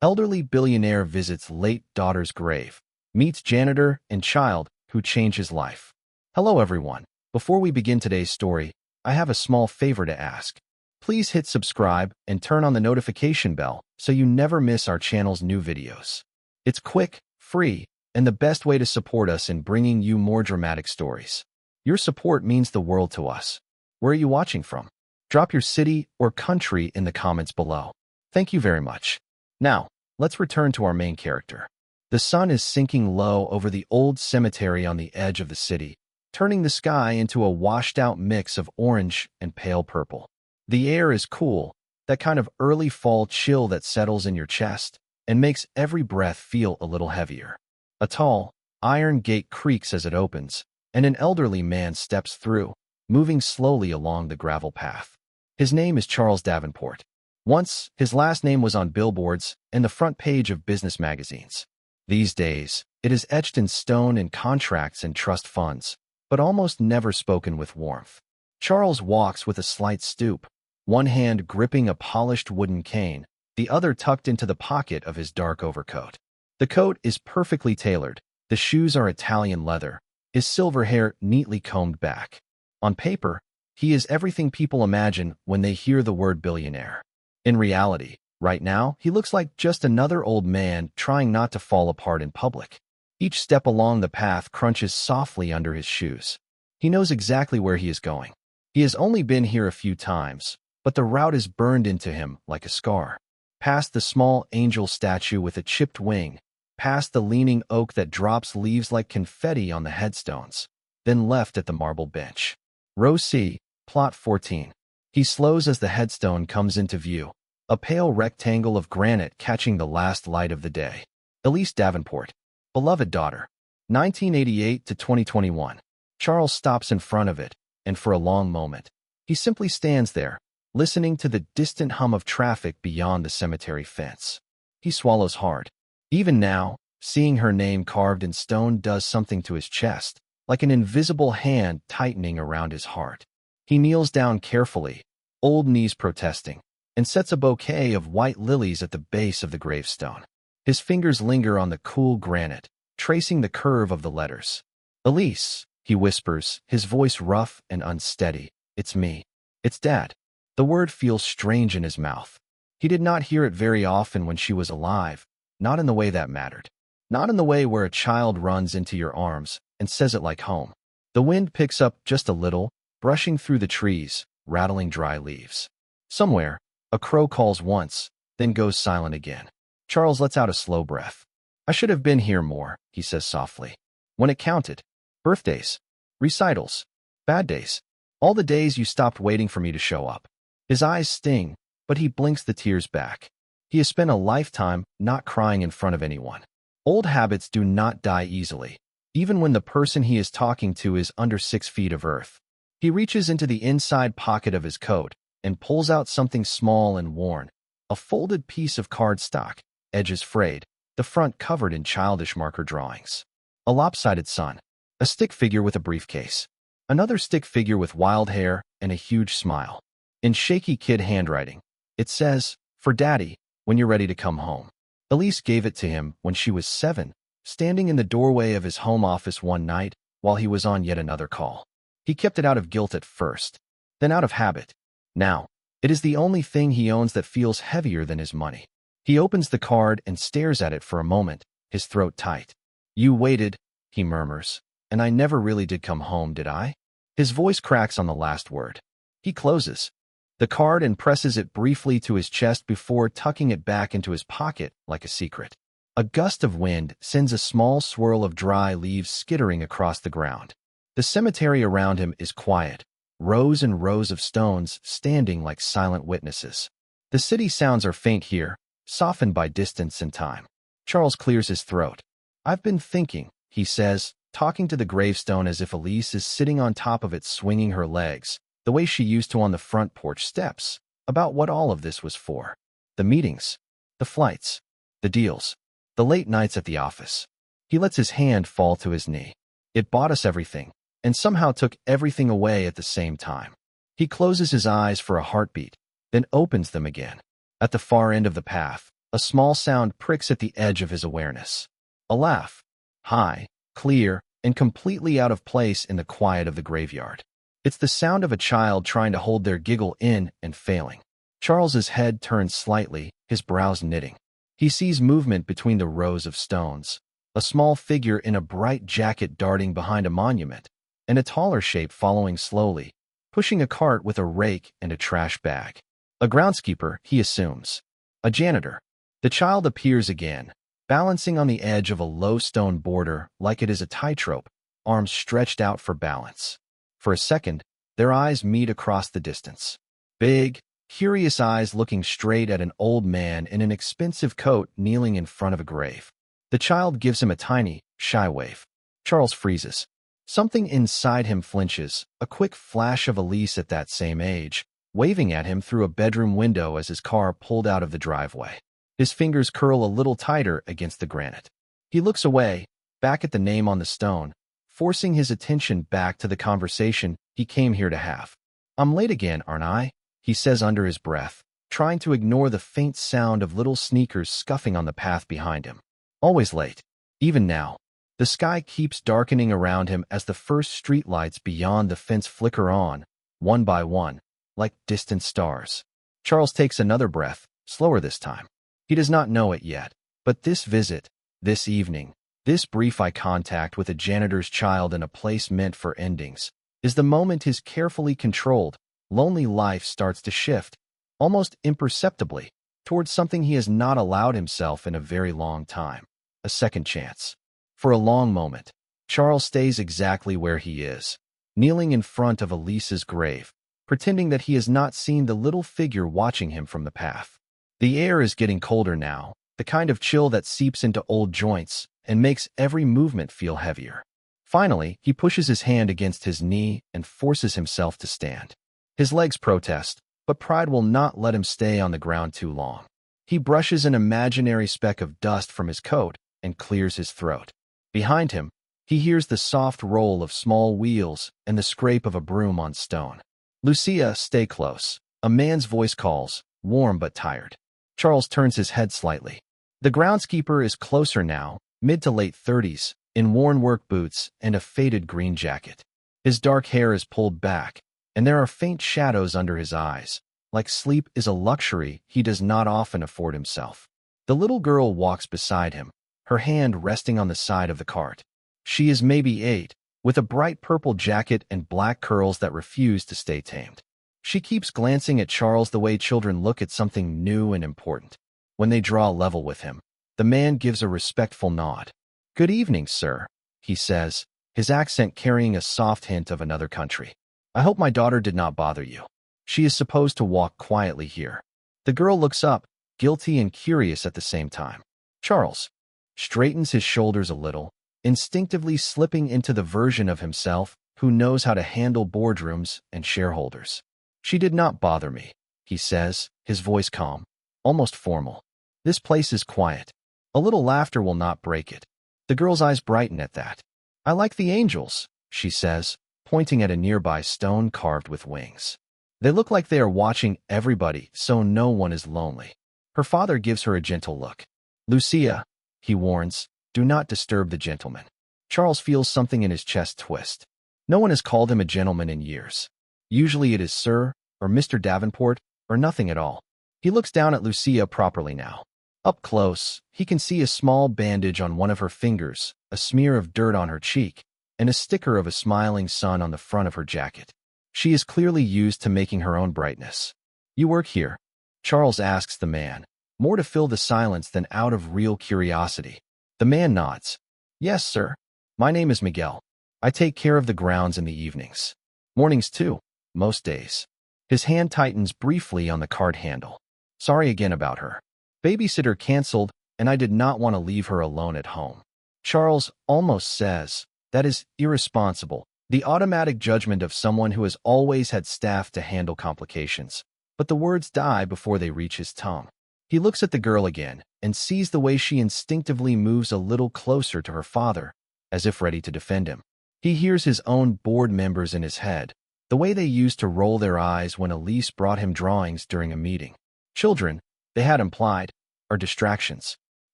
Elderly billionaire visits late daughter's grave, meets janitor and child who change his life. Hello everyone. Before we begin today's story, I have a small favor to ask. Please hit subscribe and turn on the notification bell so you never miss our channel's new videos. It's quick, free, and the best way to support us in bringing you more dramatic stories. Your support means the world to us. Where are you watching from? Drop your city or country in the comments below. Thank you very much. Now, let's return to our main character. The sun is sinking low over the old cemetery on the edge of the city, turning the sky into a washed-out mix of orange and pale purple. The air is cool, that kind of early fall chill that settles in your chest and makes every breath feel a little heavier. A tall, iron gate creaks as it opens, and an elderly man steps through, moving slowly along the gravel path. His name is Charles Davenport. Once, his last name was on billboards and the front page of business magazines. These days, it is etched in stone in contracts and trust funds, but almost never spoken with warmth. Charles walks with a slight stoop, one hand gripping a polished wooden cane, the other tucked into the pocket of his dark overcoat. The coat is perfectly tailored, the shoes are Italian leather, his silver hair neatly combed back. On paper, he is everything people imagine when they hear the word billionaire. In reality, right now, he looks like just another old man trying not to fall apart in public. Each step along the path crunches softly under his shoes. He knows exactly where he is going. He has only been here a few times, but the route is burned into him like a scar. Past the small angel statue with a chipped wing, past the leaning oak that drops leaves like confetti on the headstones, then left at the marble bench. Row C, plot 14. He slows as the headstone comes into view, a pale rectangle of granite catching the last light of the day. Elise Davenport, beloved daughter, 1988 to 2021. Charles stops in front of it, and for a long moment, he simply stands there, listening to the distant hum of traffic beyond the cemetery fence. He swallows hard. Even now, seeing her name carved in stone does something to his chest, like an invisible hand tightening around his heart. He kneels down carefully, old knees protesting, and sets a bouquet of white lilies at the base of the gravestone. His fingers linger on the cool granite, tracing the curve of the letters. "Elise," he whispers, his voice rough and unsteady. "It's me. It's Dad." The word feels strange in his mouth. He did not hear it very often when she was alive, not in the way that mattered. Not in the way where a child runs into your arms and says it like home. The wind picks up just a little, brushing through the trees, rattling dry leaves. Somewhere, a crow calls once, then goes silent again. Charles lets out a slow breath. "I should have been here more," he says softly. "When it counted. Birthdays, recitals, bad days. All the days you stopped waiting for me to show up." His eyes sting, but he blinks the tears back. He has spent a lifetime not crying in front of anyone. Old habits do not die easily, even when the person he is talking to is under 6 feet of earth. He reaches into the inside pocket of his coat and pulls out something small and worn, a folded piece of cardstock, edges frayed, the front covered in childish marker drawings. A lopsided sun, a stick figure with a briefcase, another stick figure with wild hair and a huge smile. In shaky kid handwriting, it says, "For Daddy, when you're ready to come home." Elise gave it to him when she was 7, standing in the doorway of his home office one night while he was on yet another call. He kept it out of guilt at first, then out of habit. Now, it is the only thing he owns that feels heavier than his money. He opens the card and stares at it for a moment, his throat tight. "You waited," he murmurs, "and I never really did come home, did I?" His voice cracks on the last word. He closes the card and presses it briefly to his chest before tucking it back into his pocket like a secret. A gust of wind sends a small swirl of dry leaves skittering across the ground. The cemetery around him is quiet, rows and rows of stones standing like silent witnesses. The city sounds are faint here, softened by distance and time. Charles clears his throat. "I've been thinking," he says, talking to the gravestone as if Elise is sitting on top of it swinging her legs, the way she used to on the front porch steps, about what all of this was for. The meetings, the flights, the deals, the late nights at the office. He lets his hand fall to his knee. It bought us everything, and somehow took everything away at the same time. He closes his eyes for a heartbeat, then opens them again. At the far end of the path, A small sound pricks at the edge of his awareness. A laugh. High, clear, and completely out of place in the quiet of the graveyard. It's the sound of a child trying to hold their giggle in and failing. Charles's head turns slightly, his brows knitting. He sees movement between the rows of stones. A small figure in a bright jacket darting behind a monument, and a taller shape following slowly, pushing a cart with a rake and a trash bag. A groundskeeper, he assumes. A janitor. The child appears again, balancing on the edge of a low stone border like it is a tightrope, arms stretched out for balance. For a second, their eyes meet across the distance. Big, curious eyes looking straight at an old man in an expensive coat kneeling in front of a grave. The child gives him a tiny, shy wave. Charles freezes. Something inside him flinches, a quick flash of Elise at that same age, waving at him through a bedroom window as his car pulled out of the driveway. His fingers curl a little tighter against the granite. He looks away, back at the name on the stone, forcing his attention back to the conversation he came here to have. "I'm late again, aren't I?" he says under his breath, trying to ignore the faint sound of little sneakers scuffing on the path behind him. Always late. Even now. The sky keeps darkening around him as the first streetlights beyond the fence flicker on, one by one, like distant stars. Charles takes another breath, slower this time. He does not know it yet, but this visit, this evening, this brief eye contact with a janitor's child in a place meant for endings, is the moment his carefully controlled, lonely life starts to shift, almost imperceptibly, towards something he has not allowed himself in a very long time. A second chance. For a long moment, Charles stays exactly where he is, kneeling in front of Elise's grave, pretending that he has not seen the little figure watching him from the path. The air is getting colder now, the kind of chill that seeps into old joints and makes every movement feel heavier. Finally, he pushes his hand against his knee and forces himself to stand. His legs protest, but pride will not let him stay on the ground too long. He brushes an imaginary speck of dust from his coat and clears his throat. Behind him, he hears the soft roll of small wheels and the scrape of a broom on stone. "Lucia, stay close," a man's voice calls, warm but tired. Charles turns his head slightly. The groundskeeper is closer now, mid to late 30s, in worn work boots and a faded green jacket. His dark hair is pulled back, and there are faint shadows under his eyes, like sleep is a luxury he does not often afford himself. The little girl walks beside him, her hand resting on the side of the cart. She is maybe 8, with a bright purple jacket and black curls that refuse to stay tamed. She keeps glancing at Charles the way children look at something new and important. When they draw level with him, the man gives a respectful nod. "Good evening, sir," he says, his accent carrying a soft hint of another country. "I hope my daughter did not bother you. She is supposed to walk quietly here." The girl looks up, guilty and curious at the same time. Charles straightens his shoulders a little, instinctively slipping into the version of himself who knows how to handle boardrooms and shareholders. "She did not bother me," he says, his voice calm, almost formal. "This place is quiet. A little laughter will not break it." The girl's eyes brighten at that. "I like the angels," she says, pointing at a nearby stone carved with wings. "They look like they are watching everybody, so no one is lonely." Her father gives her a gentle look. "Lucia," he warns, "do not disturb the gentleman." Charles feels something in his chest twist. No one has called him a gentleman in years. Usually it is Sir, or Mr. Davenport, or nothing at all. He looks down at Lucia properly now. Up close, he can see a small bandage on one of her fingers, a smear of dirt on her cheek, and a sticker of a smiling sun on the front of her jacket. She is clearly used to making her own brightness. "You work here?" Charles asks the man, more to fill the silence than out of real curiosity. The man nods. "Yes, sir. My name is Miguel. I take care of the grounds in the evenings. Mornings too, most days." His hand tightens briefly on the cart handle. "Sorry again about her. Babysitter canceled, and I did not want to leave her alone at home." Charles almost says, "That is irresponsible," the automatic judgment of someone who has always had staff to handle complications. But the words die before they reach his tongue. He looks at the girl again and sees the way she instinctively moves a little closer to her father, as if ready to defend him. He hears his own board members in his head, the way they used to roll their eyes when Elise brought him drawings during a meeting. Children, they had implied, are distractions.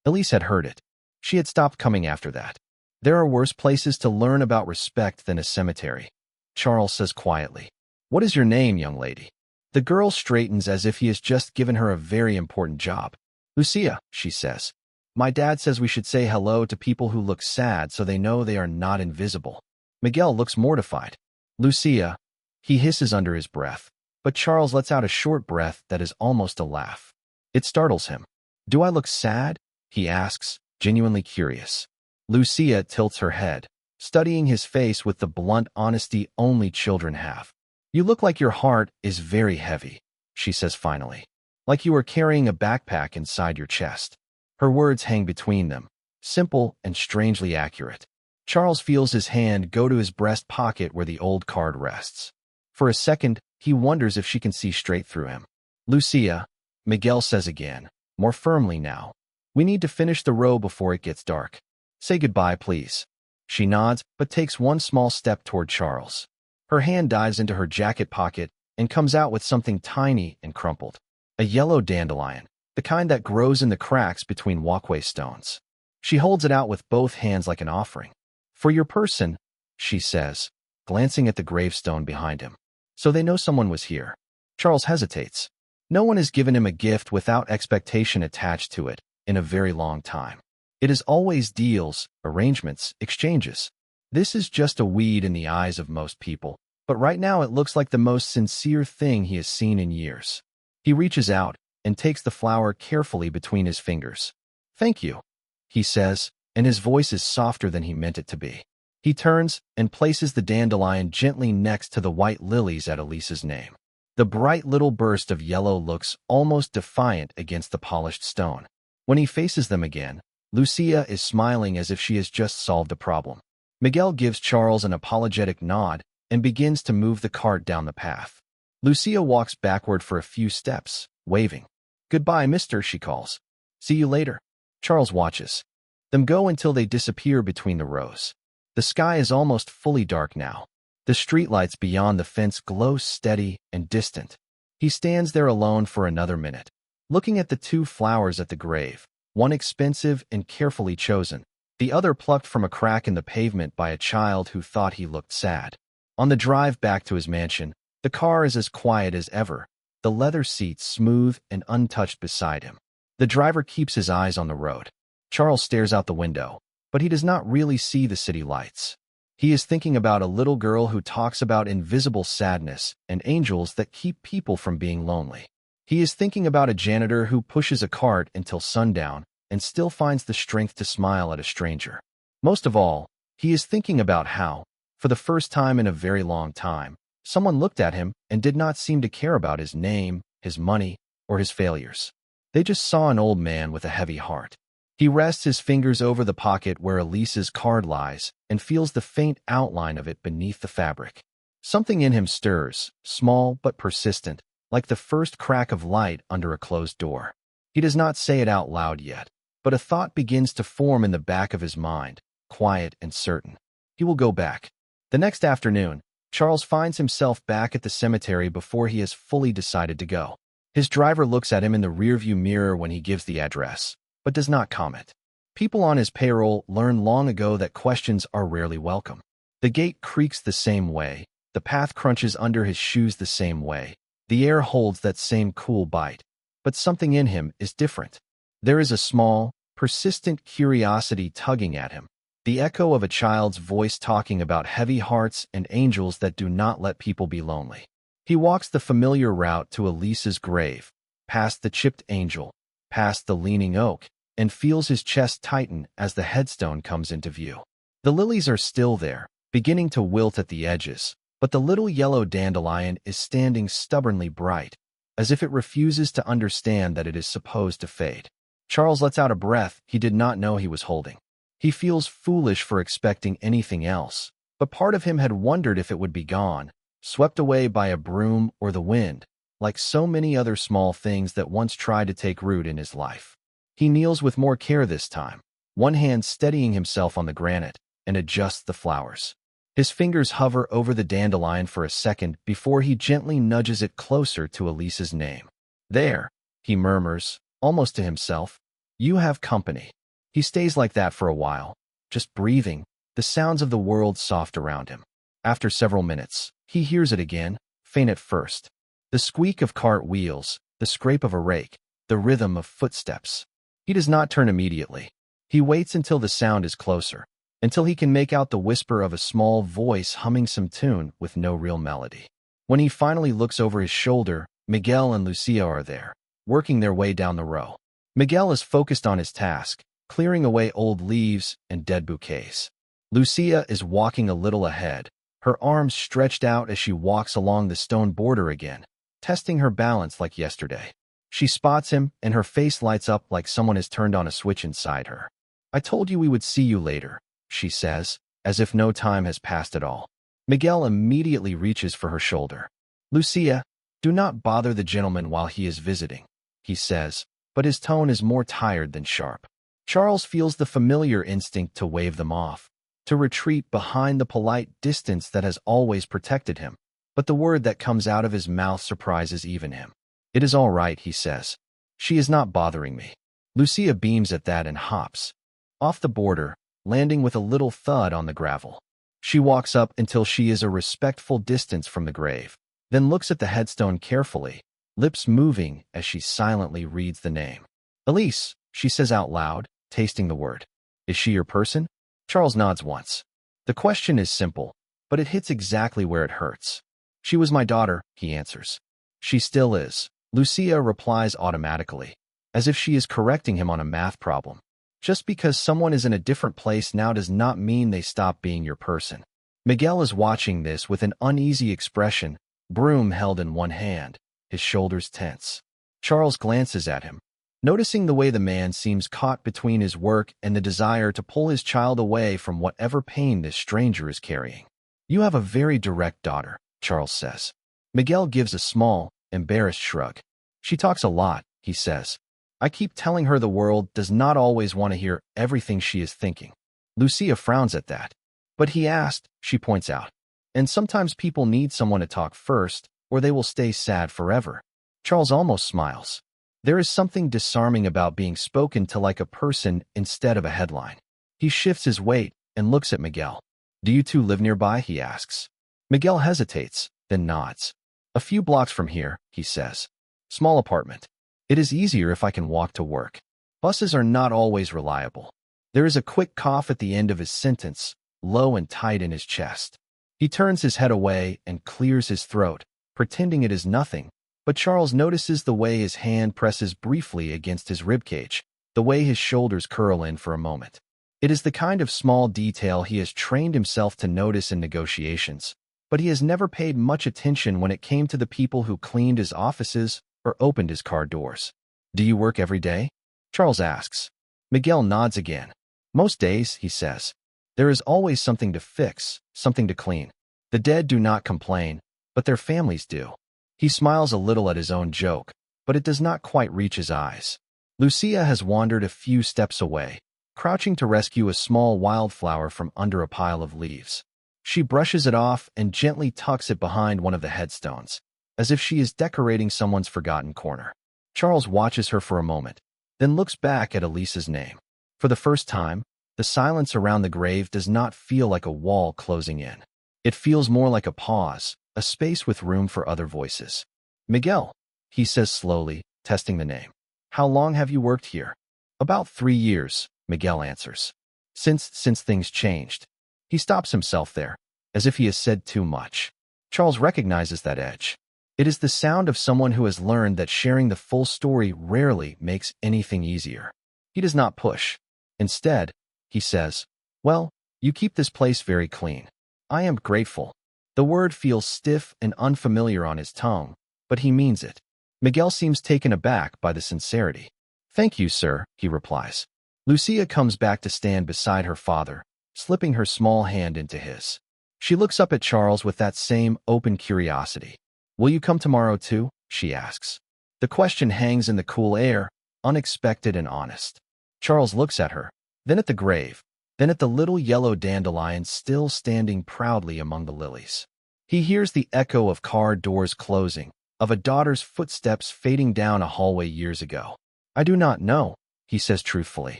Elise had heard it. She had stopped coming after that. There are worse places to learn about respect than a cemetery. Charles says quietly. What is your name, young lady? The girl straightens as if he has just given her a very important job. Lucia, she says. My dad says we should say hello to people who look sad so they know they are not invisible. Miguel looks mortified. Lucia, he hisses under his breath, but Charles lets out a short breath that is almost a laugh. It startles him. Do I look sad? He asks, genuinely curious. Lucia tilts her head, studying his face with the blunt honesty only children have. You look like your heart is very heavy, she says finally. Like you are carrying a backpack inside your chest. Her words hang between them, simple and strangely accurate. Charles feels his hand go to his breast pocket where the old card rests. For a second, he wonders if she can see straight through him. Lucia, Miguel says again, more firmly now. We need to finish the row before it gets dark. Say goodbye, please. She nods, but takes one small step toward Charles. Her hand dives into her jacket pocket and comes out with something tiny and crumpled. A yellow dandelion, the kind that grows in the cracks between walkway stones. She holds it out with both hands like an offering. For your person, she says, glancing at the gravestone behind him. So they know someone was here. Charles hesitates. No one has given him a gift without expectation attached to it in a very long time. It is always deals, arrangements, exchanges. This is just a weed in the eyes of most people, but right now it looks like the most sincere thing he has seen in years. He reaches out and takes the flower carefully between his fingers. Thank you, he says, and his voice is softer than he meant it to be. He turns and places the dandelion gently next to the white lilies at Elise's name. The bright little burst of yellow looks almost defiant against the polished stone. When he faces them again, Lucia is smiling as if she has just solved a problem. Miguel gives Charles an apologetic nod and begins to move the cart down the path. Lucia walks backward for a few steps, waving. Goodbye, mister, she calls. See you later. Charles watches them go until they disappear between the rows. The sky is almost fully dark now. The streetlights beyond the fence glow steady and distant. He stands there alone for another minute, looking at the two flowers at the grave, one expensive and carefully chosen, the other plucked from a crack in the pavement by a child who thought he looked sad. On the drive back to his mansion, the car is as quiet as ever, the leather seats smooth and untouched beside him. The driver keeps his eyes on the road. Charles stares out the window, but he does not really see the city lights. He is thinking about a little girl who talks about invisible sadness and angels that keep people from being lonely. He is thinking about a janitor who pushes a cart until sundown and still finds the strength to smile at a stranger. Most of all, he is thinking about how, for the first time in a very long time, someone looked at him and did not seem to care about his name, his money, or his failures. They just saw an old man with a heavy heart. He rests his fingers over the pocket where Elise's card lies and feels the faint outline of it beneath the fabric. Something in him stirs, small but persistent, like the first crack of light under a closed door. He does not say it out loud yet, but a thought begins to form in the back of his mind, quiet and certain. He will go back. The next afternoon, Charles finds himself back at the cemetery before he has fully decided to go. His driver looks at him in the rearview mirror when he gives the address, but does not comment. People on his payroll learned long ago that questions are rarely welcome. The gate creaks the same way, the path crunches under his shoes the same way, the air holds that same cool bite. But something in him is different. There is a small, persistent curiosity tugging at him, the echo of a child's voice talking about heavy hearts and angels that do not let people be lonely. He walks the familiar route to Elise's grave, past the chipped angel, past the leaning oak, and feels his chest tighten as the headstone comes into view. The lilies are still there, beginning to wilt at the edges, but the little yellow dandelion is standing stubbornly bright, as if it refuses to understand that it is supposed to fade. Charles lets out a breath he did not know he was holding. He feels foolish for expecting anything else, but part of him had wondered if it would be gone, swept away by a broom or the wind, like so many other small things that once tried to take root in his life. He kneels with more care this time, one hand steadying himself on the granite, and adjusts the flowers. His fingers hover over the dandelion for a second before he gently nudges it closer to Elise's name. There, he murmurs, almost to himself, You have company. He stays like that for a while, just breathing, the sounds of the world soft around him. After several minutes, he hears it again, faint at first. The squeak of cart wheels, the scrape of a rake, the rhythm of footsteps. He does not turn immediately. He waits until the sound is closer, until he can make out the whisper of a small voice humming some tune with no real melody. When he finally looks over his shoulder, Miguel and Lucia are there, working their way down the row. Miguel is focused on his task, clearing away old leaves and dead bouquets. Lucia is walking a little ahead, her arms stretched out as she walks along the stone border again, testing her balance like yesterday. She spots him, and her face lights up like someone has turned on a switch inside her. "I told you we would see you later," she says, as if no time has passed at all. Miguel immediately reaches for her shoulder. "Lucia, do not bother the gentleman while he is visiting," he says, but his tone is more tired than sharp. Charles feels the familiar instinct to wave them off, to retreat behind the polite distance that has always protected him. But the word that comes out of his mouth surprises even him. "It is all right," he says. "She is not bothering me." Lucia beams at that and hops off the border, landing with a little thud on the gravel. She walks up until she is a respectful distance from the grave, then looks at the headstone carefully, lips moving as she silently reads the name. "Elise," she says out loud, tasting the word. "Is she your person?" Charles nods once. The question is simple, but it hits exactly where it hurts. "She was my daughter," he answers. "She still is," Lucia replies automatically, as if she is correcting him on a math problem. Just because someone is in a different place now does not mean they stop being your person. Miguel is watching this with an uneasy expression, broom held in one hand, his shoulders tense. Charles glances at him, noticing the way the man seems caught between his work and the desire to pull his child away from whatever pain this stranger is carrying. "You have a very direct daughter," Charles says. Miguel gives a small, embarrassed shrug. "She talks a lot," he says. "I keep telling her the world does not always want to hear everything she is thinking." Lucia frowns at that. "But he asked," she points out. "And sometimes people need someone to talk first, or they will stay sad forever." Charles almost smiles. There is something disarming about being spoken to like a person instead of a headline. He shifts his weight and looks at Miguel. "Do you two live nearby?" he asks. Miguel hesitates, then nods. "A few blocks from here," he says. "Small apartment. It is easier if I can walk to work. Buses are not always reliable." There is a quick cough at the end of his sentence, low and tight in his chest. He turns his head away and clears his throat, pretending it is nothing, but Charles notices the way his hand presses briefly against his ribcage, the way his shoulders curl in for a moment. It is the kind of small detail he has trained himself to notice in negotiations, but he has never paid much attention when it came to the people who cleaned his offices or opened his car doors. "Do you work every day?" Charles asks. Miguel nods again. "Most days," he says. "There is always something to fix, something to clean. The dead do not complain, but their families do." He smiles a little at his own joke, but it does not quite reach his eyes. Lucia has wandered a few steps away, crouching to rescue a small wildflower from under a pile of leaves. She brushes it off and gently tucks it behind one of the headstones, as if she is decorating someone's forgotten corner. Charles watches her for a moment, then looks back at Elise's name. For the first time, the silence around the grave does not feel like a wall closing in. It feels more like a pause, a space with room for other voices. "Miguel," he says slowly, testing the name. "How long have you worked here?" "About 3 years," Miguel answers. Since things changed." He stops himself there, as if he has said too much. Charles recognizes that edge. It is the sound of someone who has learned that sharing the full story rarely makes anything easier. He does not push. Instead, he says, "Well, you keep this place very clean. I am grateful." The word feels stiff and unfamiliar on his tongue, but he means it. Miguel seems taken aback by the sincerity. "Thank you, sir," he replies. Lucia comes back to stand beside her father, slipping her small hand into his. She looks up at Charles with that same open curiosity. "Will you come tomorrow too?" she asks. The question hangs in the cool air, unexpected and honest. Charles looks at her, then at the grave, then at the little yellow dandelion still standing proudly among the lilies. He hears the echo of car doors closing, of a daughter's footsteps fading down a hallway years ago. "I do not know," he says truthfully.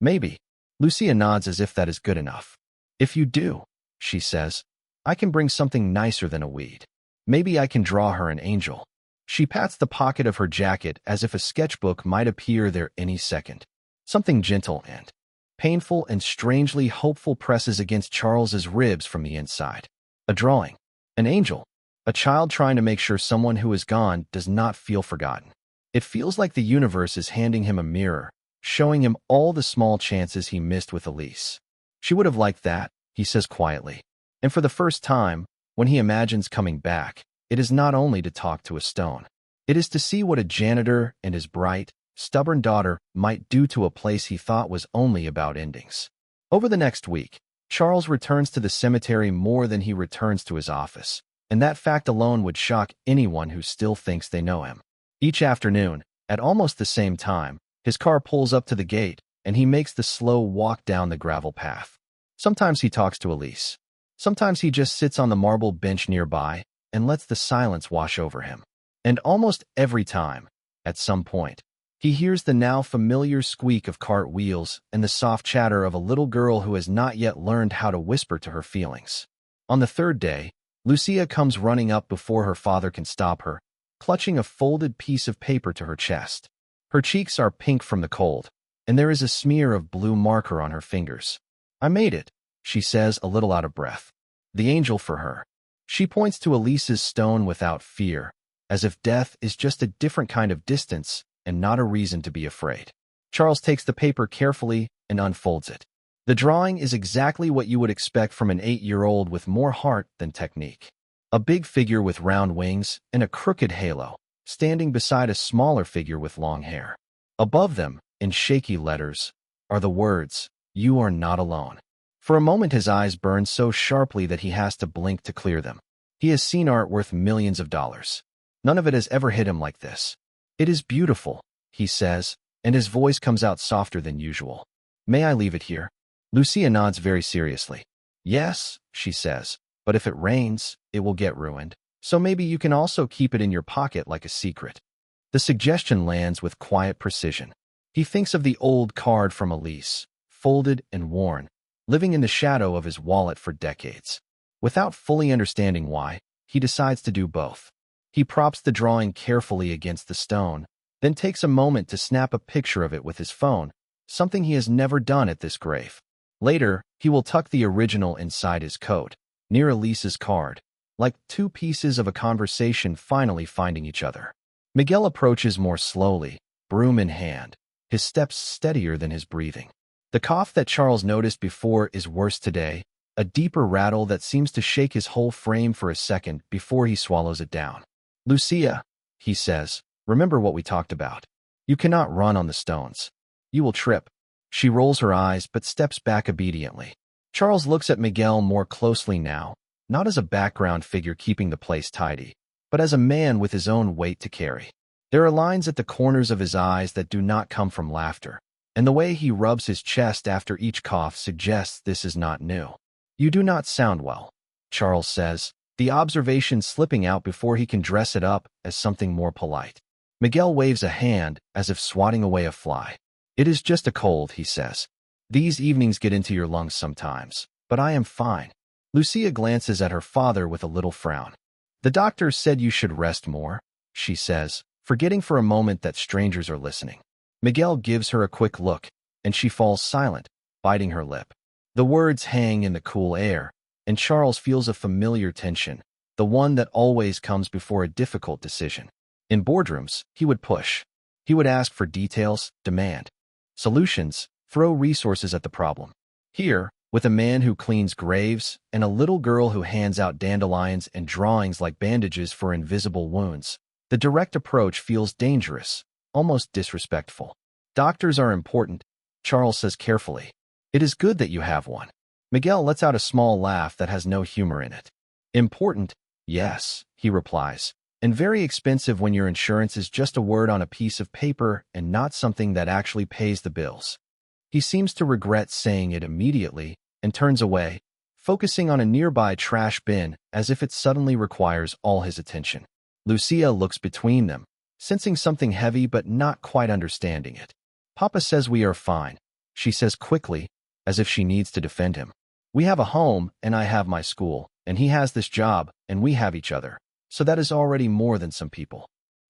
Maybe. Lucia nods as if that is good enough. If you do, she says, I can bring something nicer than a weed. Maybe I can draw her an angel. She pats the pocket of her jacket as if a sketchbook might appear there any second. Something gentle and painful and strangely hopeful presses against Charles's ribs from the inside. A drawing. An angel. A child trying to make sure someone who is gone does not feel forgotten. It feels like the universe is handing him a mirror, showing him all the small chances he missed with Elise. She would have liked that, he says quietly. And for the first time, when he imagines coming back, it is not only to talk to a stone. It is to see what a janitor and his bright, stubborn daughter might do to a place he thought was only about endings. Over the next week, Charles returns to the cemetery more than he returns to his office, and that fact alone would shock anyone who still thinks they know him. Each afternoon, at almost the same time, his car pulls up to the gate, and he makes the slow walk down the gravel path. Sometimes he talks to Elise. Sometimes he just sits on the marble bench nearby and lets the silence wash over him. And almost every time, at some point, he hears the now familiar squeak of cart wheels and the soft chatter of a little girl who has not yet learned how to whisper to her feelings. On the third day, Lucia comes running up before her father can stop her, clutching a folded piece of paper to her chest. Her cheeks are pink from the cold, and there is a smear of blue marker on her fingers. I made it, she says, a little out of breath. The angel for her. She points to Elise's stone without fear, as if death is just a different kind of distance and not a reason to be afraid. Charles takes the paper carefully and unfolds it. The drawing is exactly what you would expect from an 8-year-old with more heart than technique. A big figure with round wings and a crooked halo, standing beside a smaller figure with long hair. Above them, in shaky letters, are the words, "You are not alone." For a moment his eyes burn so sharply that he has to blink to clear them. He has seen art worth millions of dollars. None of it has ever hit him like this. It is beautiful, he says, and his voice comes out softer than usual. May I leave it here? Lucia nods very seriously. Yes, she says, but if it rains, it will get ruined. So maybe you can also keep it in your pocket like a secret. The suggestion lands with quiet precision. He thinks of the old card from Elise, folded and worn, living in the shadow of his wallet for decades. Without fully understanding why, he decides to do both. He props the drawing carefully against the stone, then takes a moment to snap a picture of it with his phone, something he has never done at this grave. Later, he will tuck the original inside his coat, near Elise's card, like two pieces of a conversation finally finding each other. Miguel approaches more slowly, broom in hand, his steps steadier than his breathing. The cough that Charles noticed before is worse today, a deeper rattle that seems to shake his whole frame for a second before he swallows it down. Lucia, he says, remember what we talked about. You cannot run on the stones. You will trip. She rolls her eyes but steps back obediently. Charles looks at Miguel more closely now, not as a background figure keeping the place tidy, but as a man with his own weight to carry. There are lines at the corners of his eyes that do not come from laughter, and the way he rubs his chest after each cough suggests this is not new. You do not sound well, Charles says, the observation slipping out before he can dress it up as something more polite. Miguel waves a hand as if swatting away a fly. It is just a cold, he says. These evenings get into your lungs sometimes, but I am fine. Lucia glances at her father with a little frown. The doctor said you should rest more, she says, forgetting for a moment that strangers are listening. Miguel gives her a quick look, and she falls silent, biting her lip. The words hang in the cool air, and Charles feels a familiar tension, the one that always comes before a difficult decision. In boardrooms, he would push. He would ask for details, demand solutions, throw resources at the problem. Here, with a man who cleans graves and a little girl who hands out dandelions and drawings like bandages for invisible wounds, the direct approach feels dangerous, almost disrespectful. Doctors are important, Charles says carefully. It is good that you have one. Miguel lets out a small laugh that has no humor in it. Important? Yes, he replies, and very expensive when your insurance is just a word on a piece of paper and not something that actually pays the bills. He seems to regret saying it immediately and turns away, focusing on a nearby trash bin as if it suddenly requires all his attention. Lucia looks between them, sensing something heavy but not quite understanding it. Papa says we are fine, she says quickly, as if she needs to defend him. We have a home, and I have my school, and he has this job, and we have each other. So that is already more than some people.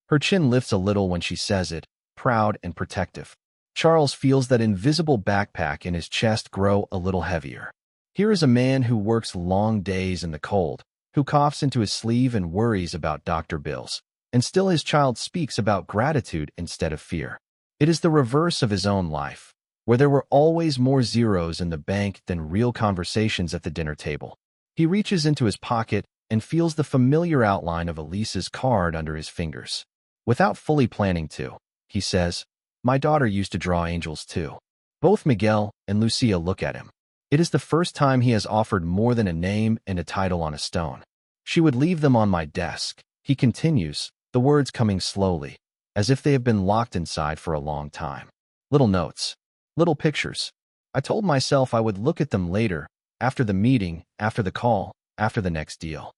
Her chin lifts a little when she says it, proud and protective. Charles feels that invisible backpack in his chest grow a little heavier. Here is a man who works long days in the cold, who coughs into his sleeve and worries about doctor bills, and still his child speaks about gratitude instead of fear. It is the reverse of his own life, where there were always more zeros in the bank than real conversations at the dinner table. He reaches into his pocket and feels the familiar outline of Elise's card under his fingers. Without fully planning to, he says, "My daughter used to draw angels too." Both Miguel and Lucia look at him. It is the first time he has offered more than a name and a title on a stone. "She would leave them on my desk," he continues, the words coming slowly, as if they have been locked inside for a long time. "Little notes. Little pictures. I told myself I would look at them later, after the meeting, after the call, after the next deal."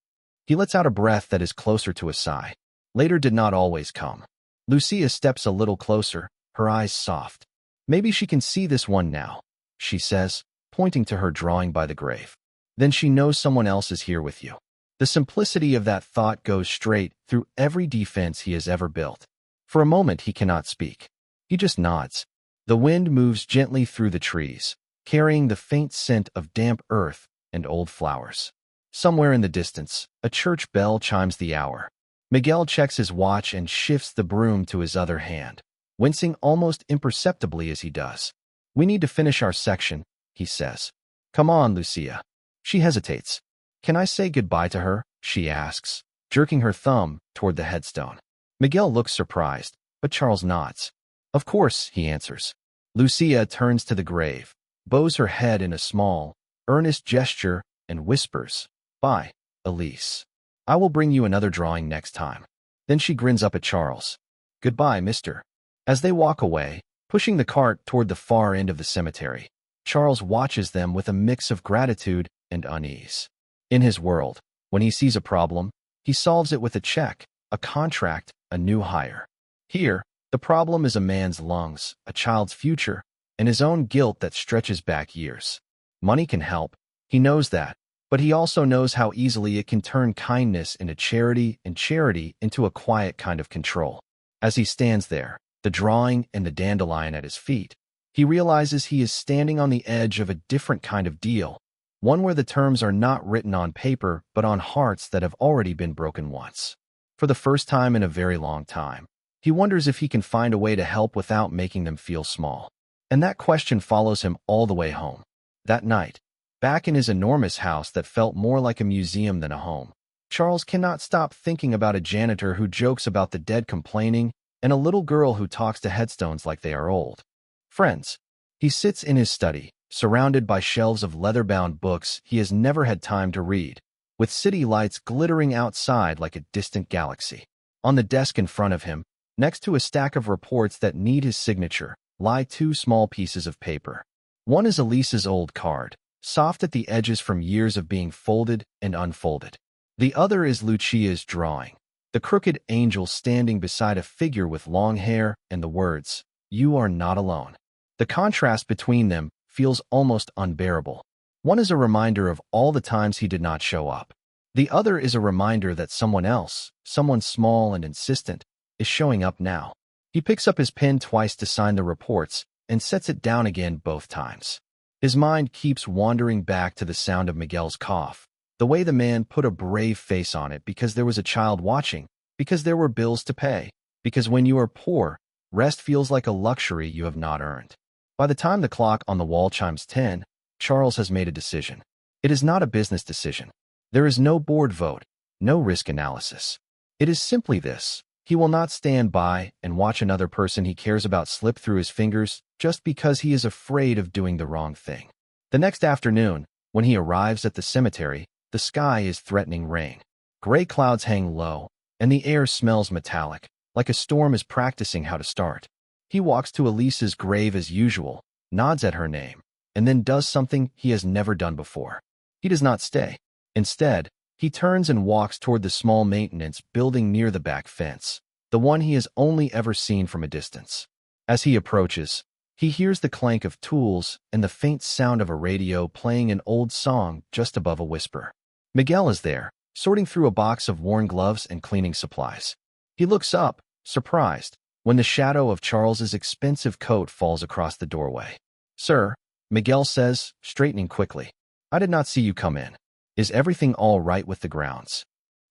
He lets out a breath that is closer to a sigh. Later did not always come. Lucia steps a little closer, her eyes soft. "Maybe she can see this one now," she says, pointing to her drawing by the grave. "Then she knows someone else is here with you." The simplicity of that thought goes straight through every defense he has ever built. For a moment he cannot speak. He just nods. The wind moves gently through the trees, carrying the faint scent of damp earth and old flowers. Somewhere in the distance, a church bell chimes the hour. Miguel checks his watch and shifts the broom to his other hand, wincing almost imperceptibly as he does. "We need to finish our section," he says. "Come on, Lucia." She hesitates. "Can I say goodbye to her?" she asks, jerking her thumb toward the headstone. Miguel looks surprised, but Charles nods. "Of course," he answers. Lucia turns to the grave, bows her head in a small, earnest gesture, and whispers, "Bye, Elise. I will bring you another drawing next time." Then she grins up at Charles. "Goodbye, mister." As they walk away, pushing the cart toward the far end of the cemetery, Charles watches them with a mix of gratitude and unease. In his world, when he sees a problem, he solves it with a check, a contract, a new hire. Here, the problem is a man's lungs, a child's future, and his own guilt that stretches back years. Money can help, he knows that, but he also knows how easily it can turn kindness into charity and charity into a quiet kind of control. As he stands there, the drawing and the dandelion at his feet, he realizes he is standing on the edge of a different kind of deal, one where the terms are not written on paper but on hearts that have already been broken once. For the first time in a very long time, he wonders if he can find a way to help without making them feel small. And that question follows him all the way home. That night, back in his enormous house that felt more like a museum than a home, Charles cannot stop thinking about a janitor who jokes about the dead complaining and a little girl who talks to headstones like they are old friends. He sits in his study, surrounded by shelves of leather-bound books he has never had time to read, with city lights glittering outside like a distant galaxy. On the desk in front of him, next to a stack of reports that need his signature, lie two small pieces of paper. One is Elise's old card, soft at the edges from years of being folded and unfolded. The other is Lucia's drawing, the crooked angel standing beside a figure with long hair and the words, "You are not alone." The contrast between them feels almost unbearable. One is a reminder of all the times he did not show up. The other is a reminder that someone else, someone small and insistent, is showing up now. He picks up his pen twice to sign the reports and sets it down again both times. His mind keeps wandering back to the sound of Miguel's cough, the way the man put a brave face on it because there was a child watching, because there were bills to pay, because when you are poor, rest feels like a luxury you have not earned. By the time the clock on the wall chimes 10, Charles has made a decision. It is not a business decision. There is no board vote, no risk analysis. It is simply this. He will not stand by and watch another person he cares about slip through his fingers just because he is afraid of doing the wrong thing. The next afternoon, when he arrives at the cemetery, the sky is threatening rain. Gray clouds hang low, and the air smells metallic, like a storm is practicing how to start. He walks to Elise's grave as usual, nods at her name, and then does something he has never done before. He does not stay. Instead, he turns and walks toward the small maintenance building near the back fence, the one he has only ever seen from a distance. As he approaches, He hears the clank of tools and the faint sound of a radio playing an old song just above a whisper. Miguel is there, sorting through a box of worn gloves and cleaning supplies. He looks up, surprised, when the shadow of Charles's expensive coat falls across the doorway. "Sir," Miguel says, straightening quickly. "I did not see you come in. Is everything all right with the grounds?"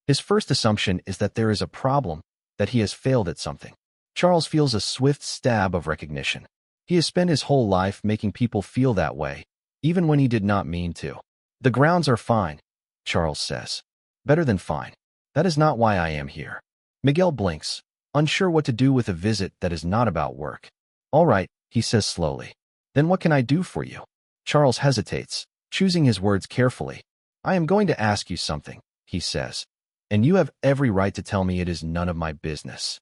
His first assumption is that there is a problem, that he has failed at something. Charles feels a swift stab of recognition. He has spent his whole life making people feel that way, even when he did not mean to. "The grounds are fine," Charles says. "Better than fine. That is not why I am here." Miguel blinks, unsure what to do with a visit that is not about work. "All right," he says slowly. "Then what can I do for you?" Charles hesitates, choosing his words carefully. "I am going to ask you something," he says, "and you have every right to tell me it is none of my business."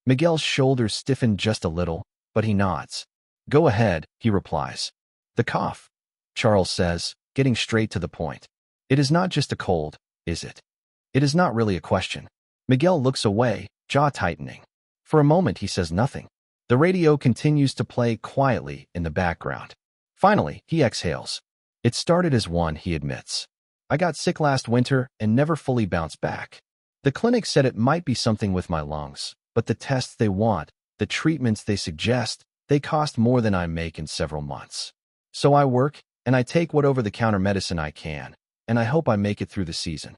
Miguel's shoulders stiffen just a little, but he nods. "Go ahead," he replies. "The cough," Charles says, getting straight to the point. "It is not just a cold, is it?" It is not really a question. Miguel looks away, jaw tightening. For a moment he says nothing. The radio continues to play quietly in the background. Finally, he exhales. "It started as one," he admits. "I got sick last winter and never fully bounced back. The clinic said it might be something with my lungs, but the tests they want, the treatments they suggest, they cost more than I make in several months. So I work, and I take what over-the-counter medicine I can, and I hope I make it through the season."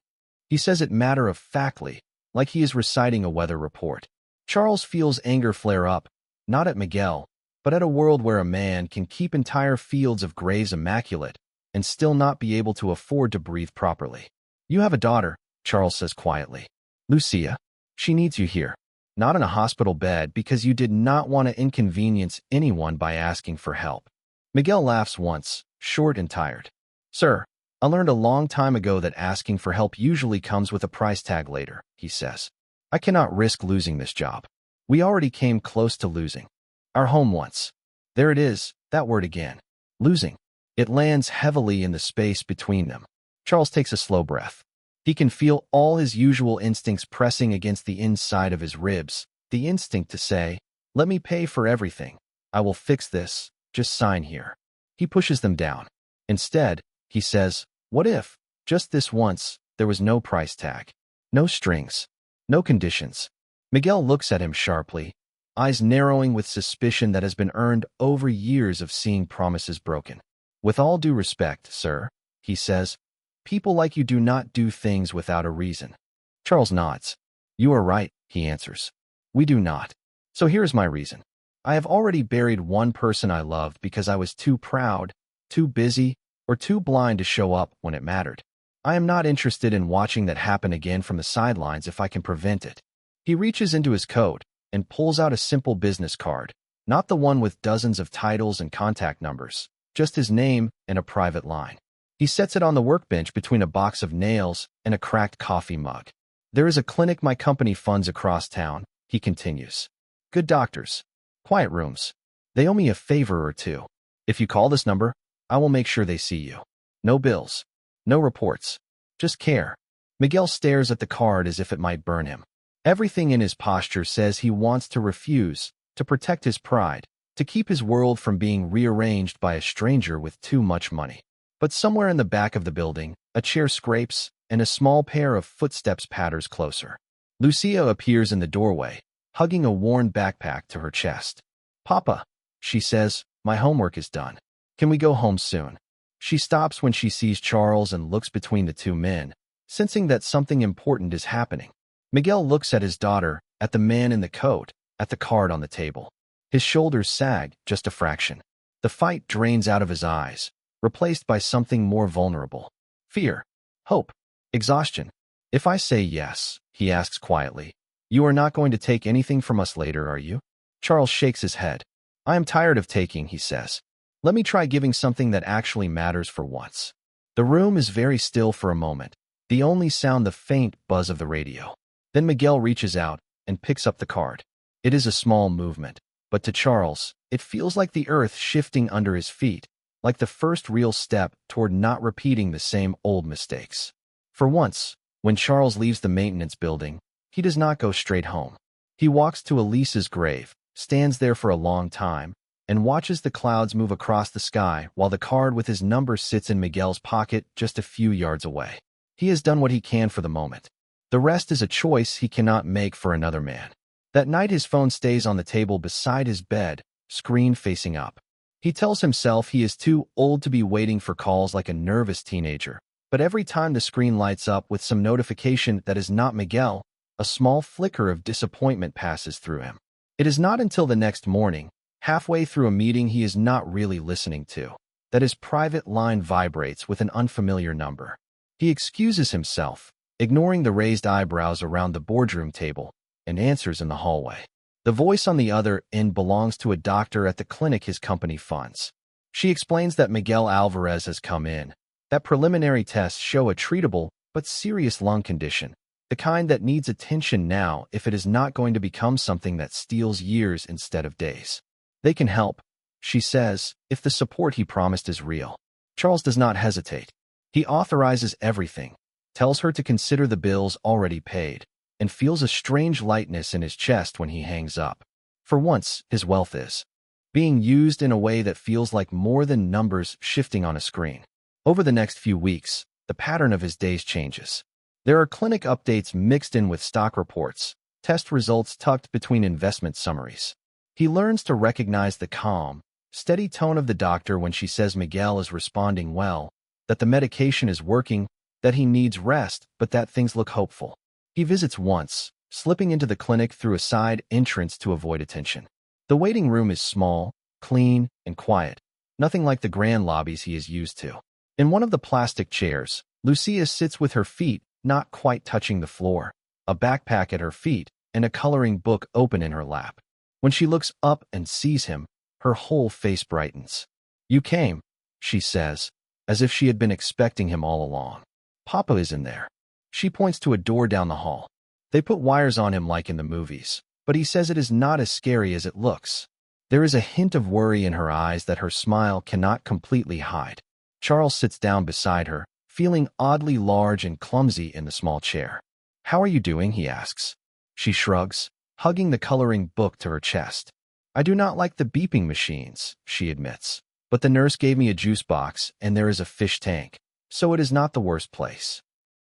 He says it matter-of-factly, like he is reciting a weather report. Charles feels anger flare up, not at Miguel, but at a world where a man can keep entire fields of graves immaculate and still not be able to afford to breathe properly. "You have a daughter," Charles says quietly. "Lucia. She needs you here. Not in a hospital bed because you did not want to inconvenience anyone by asking for help." Miguel laughs once, short and tired. "Sir, I learned a long time ago that asking for help usually comes with a price tag later," he says. "I cannot risk losing this job. We already came close to losing our home once." There it is, that word again. Losing. It lands heavily in the space between them. Charles takes a slow breath. He can feel all his usual instincts pressing against the inside of his ribs, the instinct to say, "Let me pay for everything. I will fix this. Just sign here." He pushes them down. Instead, he says, "What if, just this once, there was no price tag? No strings. No conditions?" Miguel looks at him sharply, eyes narrowing with suspicion that has been earned over years of seeing promises broken. "With all due respect, sir," he says, "people like you do not do things without a reason." Charles nods. "You are right," he answers. "We do not. So here is my reason. I have already buried one person I loved because I was too proud, too busy, or too blind to show up when it mattered. I am not interested in watching that happen again from the sidelines if I can prevent it." He reaches into his coat and pulls out a simple business card, not the one with dozens of titles and contact numbers, just his name and a private line. He sets it on the workbench between a box of nails and a cracked coffee mug. "There is a clinic my company funds across town," he continues. "Good doctors. Quiet rooms. They owe me a favor or two. If you call this number, I will make sure they see you. No bills. No reports. Just care." Miguel stares at the card as if it might burn him. Everything in his posture says he wants to refuse, to protect his pride, to keep his world from being rearranged by a stranger with too much money. But somewhere in the back of the building, a chair scrapes, and a small pair of footsteps patters closer. Lucia appears in the doorway, hugging a worn backpack to her chest. "Papa," she says, "my homework is done. Can we go home soon?" She stops when she sees Charles and looks between the two men, sensing that something important is happening. Miguel looks at his daughter, at the man in the coat, at the card on the table. His shoulders sag just a fraction. The fight drains out of his eyes, replaced by something more vulnerable. Fear. Hope. Exhaustion. "If I say yes," he asks quietly, "you are not going to take anything from us later, are you?" Charles shakes his head. "I am tired of taking," he says. "Let me try giving something that actually matters for once." The room is very still for a moment, the only sound the faint buzz of the radio. Then Miguel reaches out and picks up the card. It is a small movement, but to Charles, it feels like the earth shifting under his feet, like the first real step toward not repeating the same old mistakes. For once, when Charles leaves the maintenance building, he does not go straight home. He walks to Elisa's grave, stands there for a long time, and watches the clouds move across the sky while the card with his number sits in Miguel's pocket just a few yards away. He has done what he can for the moment. The rest is a choice he cannot make for another man. That night his phone stays on the table beside his bed, screen facing up. He tells himself he is too old to be waiting for calls like a nervous teenager. But every time the screen lights up with some notification that is not Miguel, a small flicker of disappointment passes through him. It is not until the next morning, halfway through a meeting he is not really listening to, that his private line vibrates with an unfamiliar number. He excuses himself, ignoring the raised eyebrows around the boardroom table, and answers in the hallway. The voice on the other end belongs to a doctor at the clinic his company funds. She explains that Miguel Alvarez has come in. That preliminary tests show a treatable but serious lung condition, the kind that needs attention now if it is not going to become something that steals years instead of days. They can help, she says, if the support he promised is real. Charles does not hesitate. He authorizes everything, tells her to consider the bills already paid, and feels a strange lightness in his chest when he hangs up. For once, his wealth is being used in a way that feels like more than numbers shifting on a screen. Over the next few weeks, the pattern of his days changes. There are clinic updates mixed in with stock reports, test results tucked between investment summaries. He learns to recognize the calm, steady tone of the doctor when she says Miguel is responding well, that the medication is working, that he needs rest, but that things look hopeful. He visits once, slipping into the clinic through a side entrance to avoid attention. The waiting room is small, clean, and quiet, nothing like the grand lobbies he is used to. In one of the plastic chairs, Lucia sits with her feet not quite touching the floor, a backpack at her feet, and a coloring book open in her lap. When she looks up and sees him, her whole face brightens. "You came," she says, as if she had been expecting him all along. "Papa is in there." She points to a door down the hall. They put wires on him like in the movies, but he says it is not as scary as it looks. There is a hint of worry in her eyes that her smile cannot completely hide. Charles sits down beside her, feeling oddly large and clumsy in the small chair. "How are you doing?" he asks. She shrugs, hugging the coloring book to her chest. "I do not like the beeping machines," she admits, "but the nurse gave me a juice box and there is a fish tank, so it is not the worst place."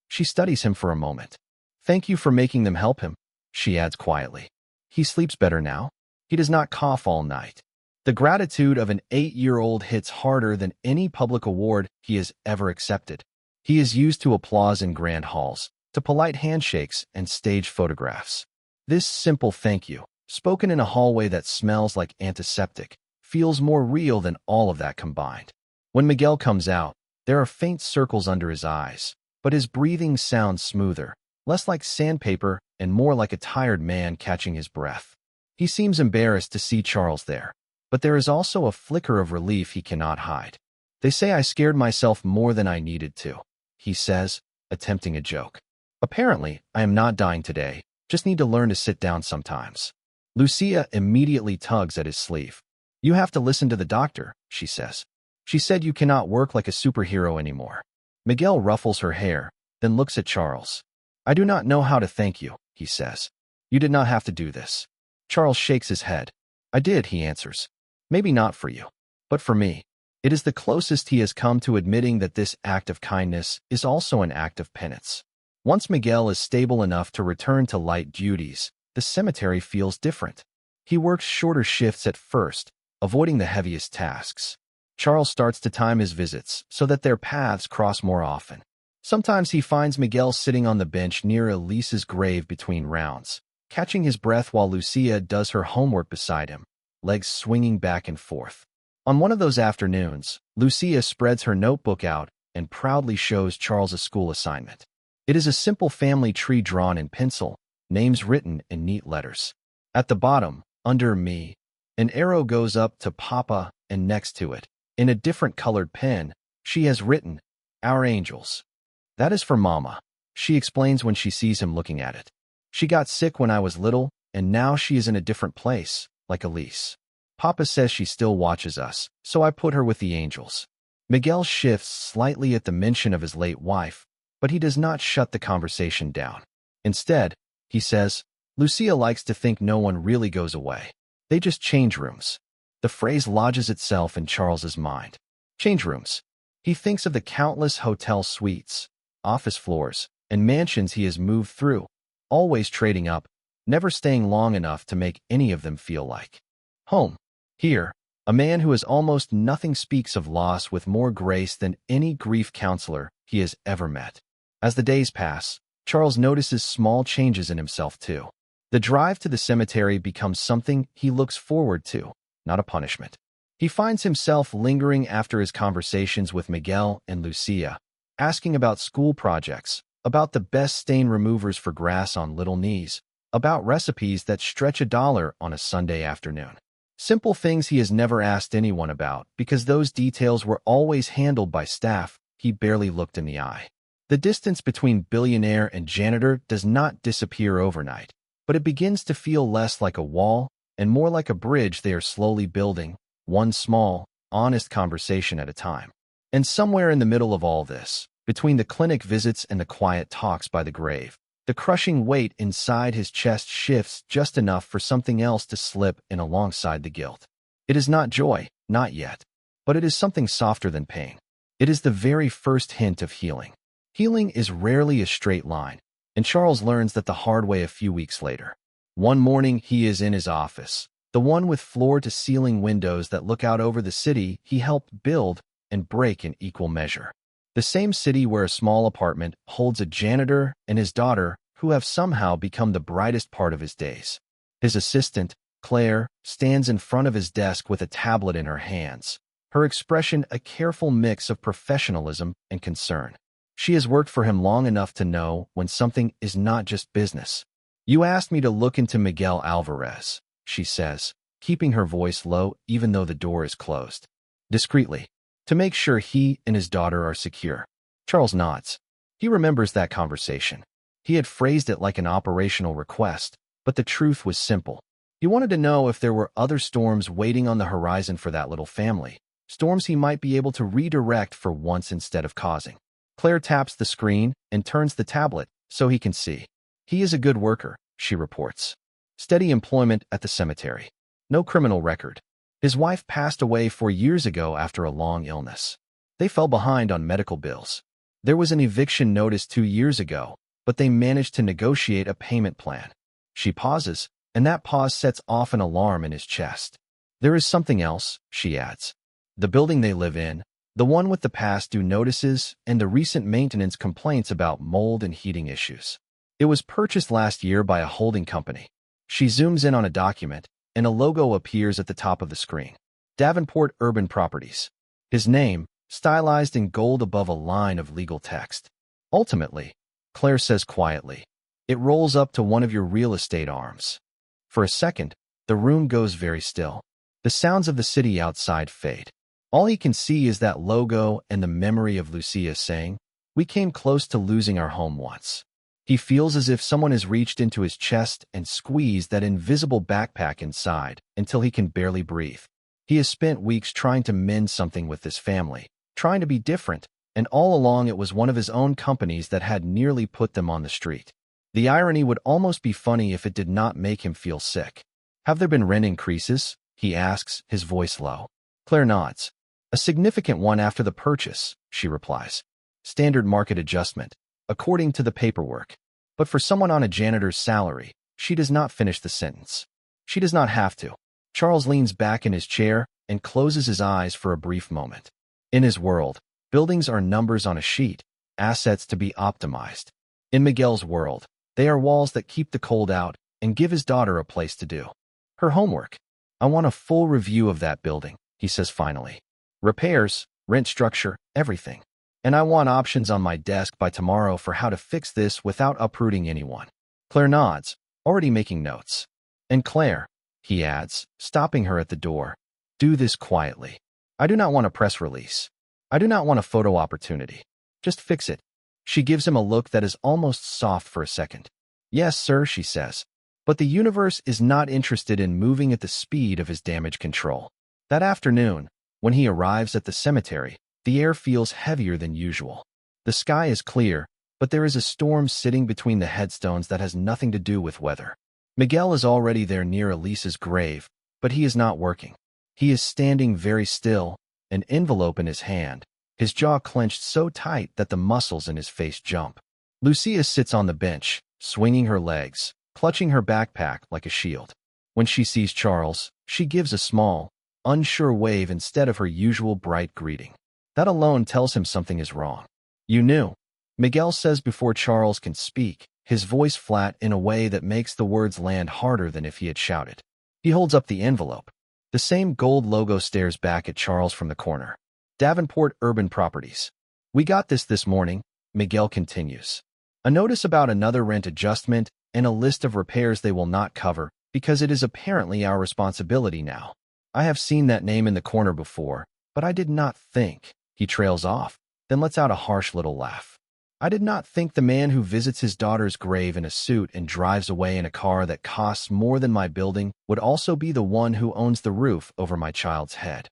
She studies him for a moment. "Thank you for making them help him," she adds quietly. "He sleeps better now. He does not cough all night." The gratitude of an 8-year-old hits harder than any public award he has ever accepted. He is used to applause in grand halls, to polite handshakes and stage photographs. This simple thank you, spoken in a hallway that smells like antiseptic, feels more real than all of that combined. When Miguel comes out, there are faint circles under his eyes, but his breathing sounds smoother, less like sandpaper and more like a tired man catching his breath. He seems embarrassed to see Charles there, but there is also a flicker of relief he cannot hide. "They say I scared myself more than I needed to," he says, attempting a joke. "Apparently, I am not dying today, just need to learn to sit down sometimes." Lucia immediately tugs at his sleeve. "You have to listen to the doctor," she says. "She said you cannot work like a superhero anymore." Miguel ruffles her hair, then looks at Charles. "I do not know how to thank you," he says. "You did not have to do this." Charles shakes his head. "I did," he answers. "Maybe not for you, but for me." It is the closest he has come to admitting that this act of kindness is also an act of penance. Once Miguel is stable enough to return to light duties, the cemetery feels different. He works shorter shifts at first, avoiding the heaviest tasks. Charles starts to time his visits so that their paths cross more often. Sometimes he finds Miguel sitting on the bench near Elise's grave between rounds, catching his breath while Lucia does her homework beside him, legs swinging back and forth. On one of those afternoons, Lucia spreads her notebook out and proudly shows Charles a school assignment. It is a simple family tree drawn in pencil, names written in neat letters. At the bottom, under me, an arrow goes up to Papa, and next to it, in a different colored pen, she has written, "Our angels." "That is for Mama," she explains when she sees him looking at it. "She got sick when I was little, and now she is in a different place, like Elise. Papa says she still watches us, so I put her with the angels." Miguel shifts slightly at the mention of his late wife, but he does not shut the conversation down. Instead, he says, "Lucia likes to think no one really goes away. They just change rooms." The phrase lodges itself in Charles's mind. Change rooms. He thinks of the countless hotel suites, office floors, and mansions he has moved through, always trading up, never staying long enough to make any of them feel like home. Here, a man who has almost nothing speaks of loss with more grace than any grief counselor he has ever met. As the days pass, Charles notices small changes in himself too. The drive to the cemetery becomes something he looks forward to, not a punishment. He finds himself lingering after his conversations with Miguel and Lucia, asking about school projects, about the best stain removers for grass on little knees, about recipes that stretch $1 on a Sunday afternoon. Simple things he has never asked anyone about because those details were always handled by staff he barely looked in the eye. The distance between Billionaire and Janitor does not disappear overnight, but it begins to feel less like a wall and more like a bridge they are slowly building, one small, honest conversation at a time. And somewhere in the middle of all this, between the clinic visits and the quiet talks by the grave, the crushing weight inside his chest shifts just enough for something else to slip in alongside the guilt. It is not joy, not yet, but it is something softer than pain. It is the very first hint of healing. Healing is rarely a straight line, and Charles learns that the hard way a few weeks later. One morning he is in his office, the one with floor-to-ceiling windows that look out over the city he helped build and break in equal measure. The same city where a small apartment holds a janitor and his daughter who have somehow become the brightest part of his days. His assistant, Claire, stands in front of his desk with a tablet in her hands, her expression a careful mix of professionalism and concern. She has worked for him long enough to know when something is not just business. "You asked me to look into Miguel Alvarez," she says, keeping her voice low even though the door is closed. Discreetly, to make sure he and his daughter are secure. Charles nods. He remembers that conversation. He had phrased it like an operational request, but the truth was simple. He wanted to know if there were other storms waiting on the horizon for that little family, storms he might be able to redirect for once instead of causing. Claire taps the screen and turns the tablet so he can see. He is a good worker, she reports. Steady employment at the cemetery. No criminal record. His wife passed away 4 years ago after a long illness. They fell behind on medical bills. There was an eviction notice 2 years ago, but they managed to negotiate a payment plan. She pauses, and that pause sets off an alarm in his chest. There is something else, she adds. The building they live in, the one with the past due notices and the recent maintenance complaints about mold and heating issues. It was purchased last year by a holding company. She zooms in on a document, and a logo appears at the top of the screen. Davenport Urban Properties. His name, stylized in gold above a line of legal text. Ultimately, Claire says quietly, it rolls up to one of your real estate arms. For a second, the room goes very still. The sounds of the city outside fade. All he can see is that logo and the memory of Lucia saying, "We came close to losing our home once." He feels as if someone has reached into his chest and squeezed that invisible backpack inside until he can barely breathe. He has spent weeks trying to mend something with this family, trying to be different, and all along it was one of his own companies that had nearly put them on the street. The irony would almost be funny if it did not make him feel sick. "Have there been rent increases?" he asks, his voice low. Claire nods. "A significant one after the purchase," she replies. "Standard market adjustment, according to the paperwork." But for someone on a janitor's salary, she does not finish the sentence. She does not have to. Charles leans back in his chair and closes his eyes for a brief moment. In his world, buildings are numbers on a sheet, assets to be optimized. In Miguel's world, they are walls that keep the cold out and give his daughter a place to do her homework. "I want a full review of that building," he says finally. "Repairs, rent structure, everything. And I want options on my desk by tomorrow for how to fix this without uprooting anyone." Claire nods, already making notes. "And Claire," he adds, stopping her at the door, "do this quietly. I do not want a press release. I do not want a photo opportunity. Just fix it." She gives him a look that is almost soft for a second. "Yes, sir," she says. But the universe is not interested in moving at the speed of his damage control. That afternoon, when he arrives at the cemetery, the air feels heavier than usual. The sky is clear, but there is a storm sitting between the headstones that has nothing to do with weather. Miguel is already there near Elisa's grave, but he is not working. He is standing very still, an envelope in his hand, his jaw clenched so tight that the muscles in his face jump. Lucia sits on the bench, swinging her legs, clutching her backpack like a shield. When she sees Charles, she gives a small, unsure wave instead of her usual bright greeting. That alone tells him something is wrong. "You knew," Miguel says before Charles can speak, his voice flat in a way that makes the words land harder than if he had shouted. He holds up the envelope. The same gold logo stares back at Charles from the corner. Davenport Urban Properties. "We got this morning," Miguel continues. "A notice about another rent adjustment and a list of repairs they will not cover because it is apparently our responsibility now. I have seen that name in the corner before, but I did not think." He trails off, then lets out a harsh little laugh. "I did not think the man who visits his daughter's grave in a suit and drives away in a car that costs more than my building would also be the one who owns the roof over my child's head."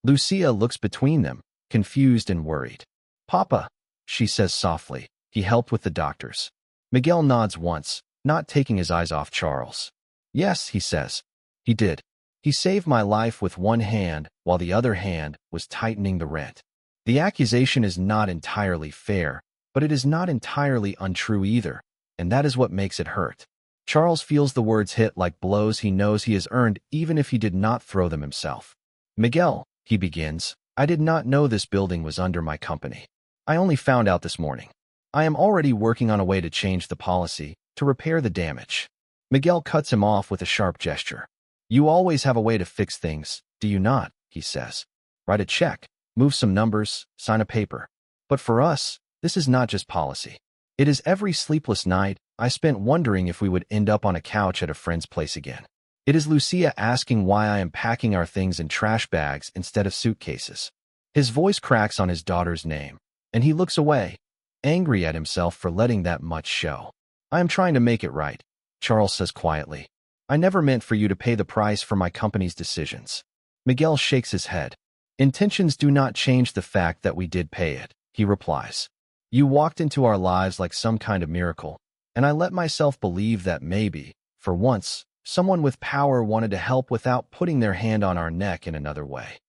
Lucia looks between them, confused and worried. "Papa," she says softly, "he helped with the doctors." Miguel nods once, not taking his eyes off Charles. "Yes," he says. "He did. He saved my life with one hand while the other hand was tightening the rent." The accusation is not entirely fair, but it is not entirely untrue either, and that is what makes it hurt. Charles feels the words hit like blows he knows he has earned even if he did not throw them himself. "Miguel," he begins, "I did not know this building was under my company. I only found out this morning. I am already working on a way to change the policy, to repair the damage." Miguel cuts him off with a sharp gesture. "You always have a way to fix things, do you not?" he says. "Write a check, move some numbers, sign a paper. But for us, this is not just policy. It is every sleepless night I spent wondering if we would end up on a couch at a friend's place again. It is Lucia asking why I am packing our things in trash bags instead of suitcases." His voice cracks on his daughter's name, and he looks away, angry at himself for letting that much show. "I am trying to make it right," Charles says quietly. "I never meant for you to pay the price for my company's decisions." Miguel shakes his head. "Intentions do not change the fact that we did pay it," he replies. "You walked into our lives like some kind of miracle, and I let myself believe that maybe, for once, someone with power wanted to help without putting their hand on our neck in another way."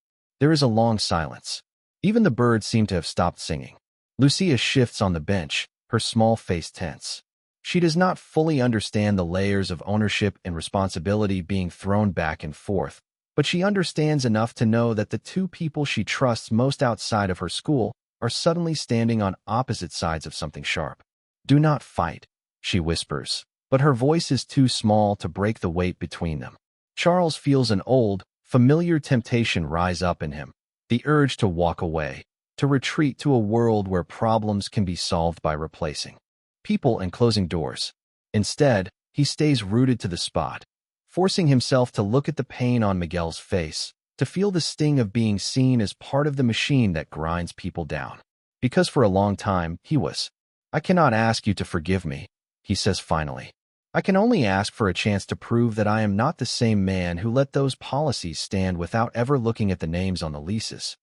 There is a long silence. Even the birds seem to have stopped singing. Lucia shifts on the bench, her small face tense. She does not fully understand the layers of ownership and responsibility being thrown back and forth, but she understands enough to know that the two people she trusts most outside of her school are suddenly standing on opposite sides of something sharp. "Do not fight," she whispers, but her voice is too small to break the weight between them. Charles feels an old, familiar temptation rise up in him, the urge to walk away, to retreat to a world where problems can be solved by replacing people and closing doors. Instead, he stays rooted to the spot, forcing himself to look at the pain on Miguel's face, to feel the sting of being seen as part of the machine that grinds people down. Because for a long time, he was. "I cannot ask you to forgive me," he says finally. "I can only ask for a chance to prove that I am not the same man who let those policies stand without ever looking at the names on the leases."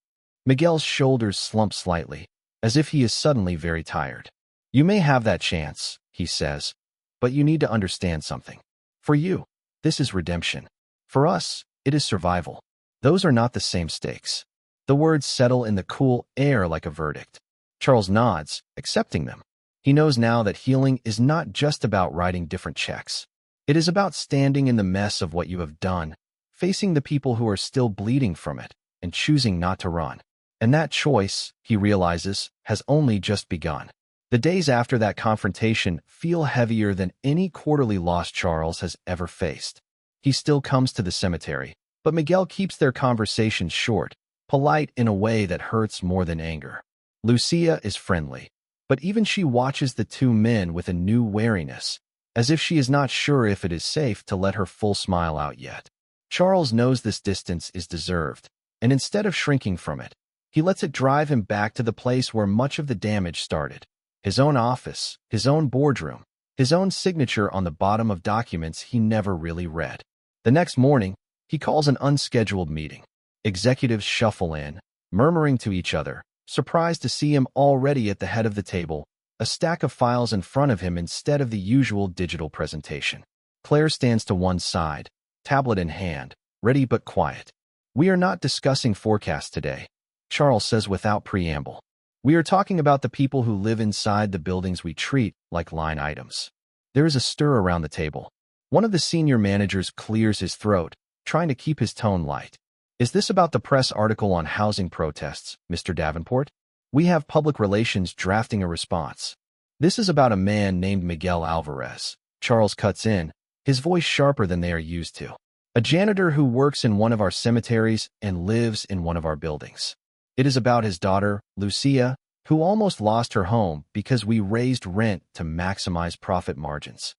Miguel's shoulders slump slightly, as if he is suddenly very tired. "You may have that chance," he says, "but you need to understand something. For you, this is redemption. For us, it is survival. Those are not the same stakes." The words settle in the cool air like a verdict. Charles nods, accepting them. He knows now that healing is not just about writing different checks. It is about standing in the mess of what you have done, facing the people who are still bleeding from it, and choosing not to run. And that choice, he realizes, has only just begun. The days after that confrontation feel heavier than any quarterly loss Charles has ever faced. He still comes to the cemetery, but Miguel keeps their conversations short, polite in a way that hurts more than anger. Lucia is friendly, but even she watches the two men with a new wariness, as if she is not sure if it is safe to let her full smile out yet. Charles knows this distance is deserved, and instead of shrinking from it, he lets it drive him back to the place where much of the damage started. His own office, his own boardroom, his own signature on the bottom of documents he never really read. The next morning, he calls an unscheduled meeting. Executives shuffle in, murmuring to each other, surprised to see him already at the head of the table, a stack of files in front of him instead of the usual digital presentation. Claire stands to one side, tablet in hand, ready but quiet. We are not discussing forecasts today, Charles says without preamble. We are talking about the people who live inside the buildings we treat like line items. There is a stir around the table. One of the senior managers clears his throat, trying to keep his tone light. Is this about the press article on housing protests, Mr. Davenport? We have public relations drafting a response. This is about a man named Miguel Alvarez. Charles cuts in, his voice sharper than they are used to. A janitor who works in one of our cemeteries and lives in one of our buildings. It is about his daughter, Lucia, who almost lost her home because we raised rent to maximize profit margins.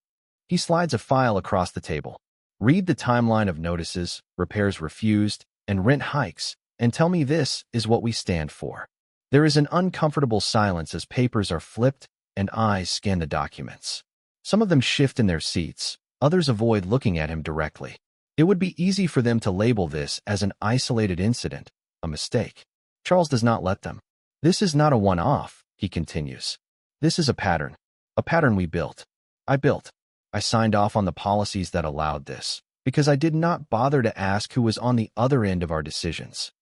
He slides a file across the table. Read the timeline of notices, repairs refused, and rent hikes, and tell me this is what we stand for. There is an uncomfortable silence as papers are flipped and eyes scan the documents. Some of them shift in their seats, others avoid looking at him directly. It would be easy for them to label this as an isolated incident, a mistake. Charles does not let them. This is not a one-off, he continues. This is a pattern we built. I built. I signed off on the policies that allowed this, because I did not bother to ask who was on the other end of our decisions.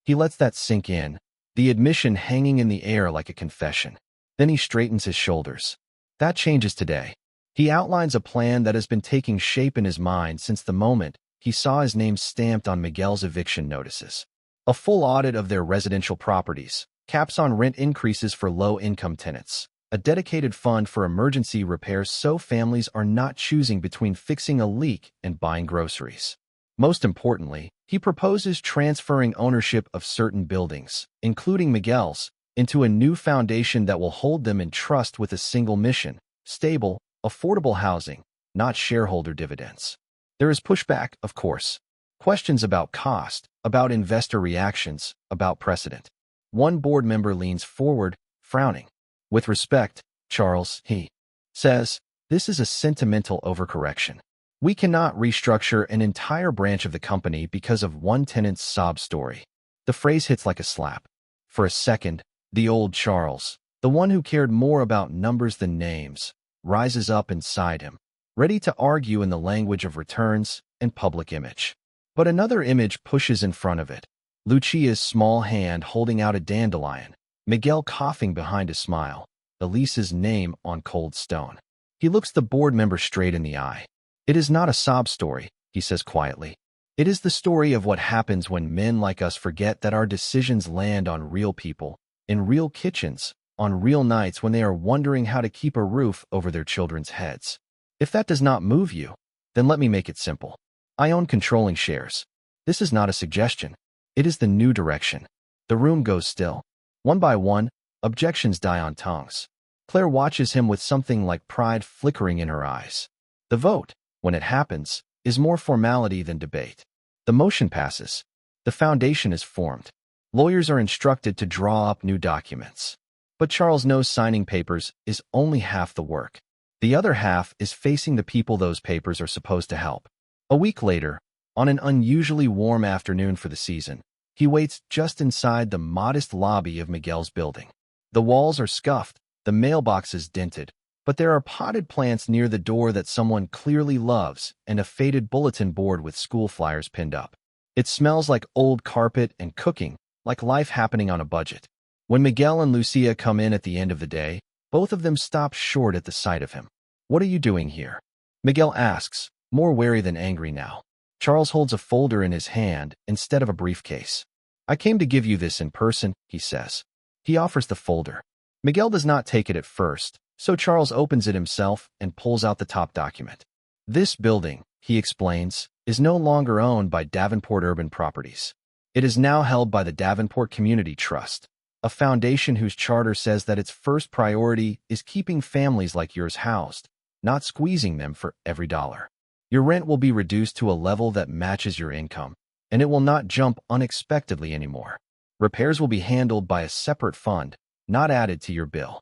He lets that sink in, the admission hanging in the air like a confession. Then he straightens his shoulders. That changes today. He outlines a plan that has been taking shape in his mind since the moment he saw his name stamped on Miguel's eviction notices. A full audit of their residential properties, caps on rent increases for low-income tenants, a dedicated fund for emergency repairs so families are not choosing between fixing a leak and buying groceries. Most importantly, he proposes transferring ownership of certain buildings, including Miguel's, into a new foundation that will hold them in trust with a single mission: stable, affordable housing, not shareholder dividends. There is pushback, of course. Questions about cost, about investor reactions, about precedent. One board member leans forward, frowning. With respect, Charles, he says, this is a sentimental overcorrection. We cannot restructure an entire branch of the company because of one tenant's sob story. The phrase hits like a slap. For a second, the old Charles, the one who cared more about numbers than names, rises up inside him, ready to argue in the language of returns and public image. But another image pushes in front of it. Lucia's small hand holding out a dandelion, Miguel coughing behind a smile, Elise's name on cold stone. He looks the board member straight in the eye. It is not a sob story, he says quietly. It is the story of what happens when men like us forget that our decisions land on real people, in real kitchens, on real nights when they are wondering how to keep a roof over their children's heads. If that does not move you, then let me make it simple. I own controlling shares. This is not a suggestion. It is the new direction. The room goes still. One by one, objections die on tongues. Claire watches him with something like pride flickering in her eyes. The vote, when it happens, is more formality than debate. The motion passes. The foundation is formed. Lawyers are instructed to draw up new documents. But Charles knows signing papers is only half the work. The other half is facing the people those papers are supposed to help. A week later, on an unusually warm afternoon for the season, he waits just inside the modest lobby of Miguel's building. The walls are scuffed, the mailbox is dented, but there are potted plants near the door that someone clearly loves and a faded bulletin board with school flyers pinned up. It smells like old carpet and cooking, like life happening on a budget. When Miguel and Lucia come in at the end of the day, both of them stop short at the sight of him. What are you doing here? Miguel asks, more wary than angry now. Charles holds a folder in his hand instead of a briefcase. I came to give you this in person, he says. He offers the folder. Miguel does not take it at first, so Charles opens it himself and pulls out the top document. This building, he explains, is no longer owned by Davenport Urban Properties. It is now held by the Davenport Community Trust, a foundation whose charter says that its first priority is keeping families like yours housed, not squeezing them for every dollar. Your rent will be reduced to a level that matches your income, and it will not jump unexpectedly anymore. Repairs will be handled by a separate fund, not added to your bill.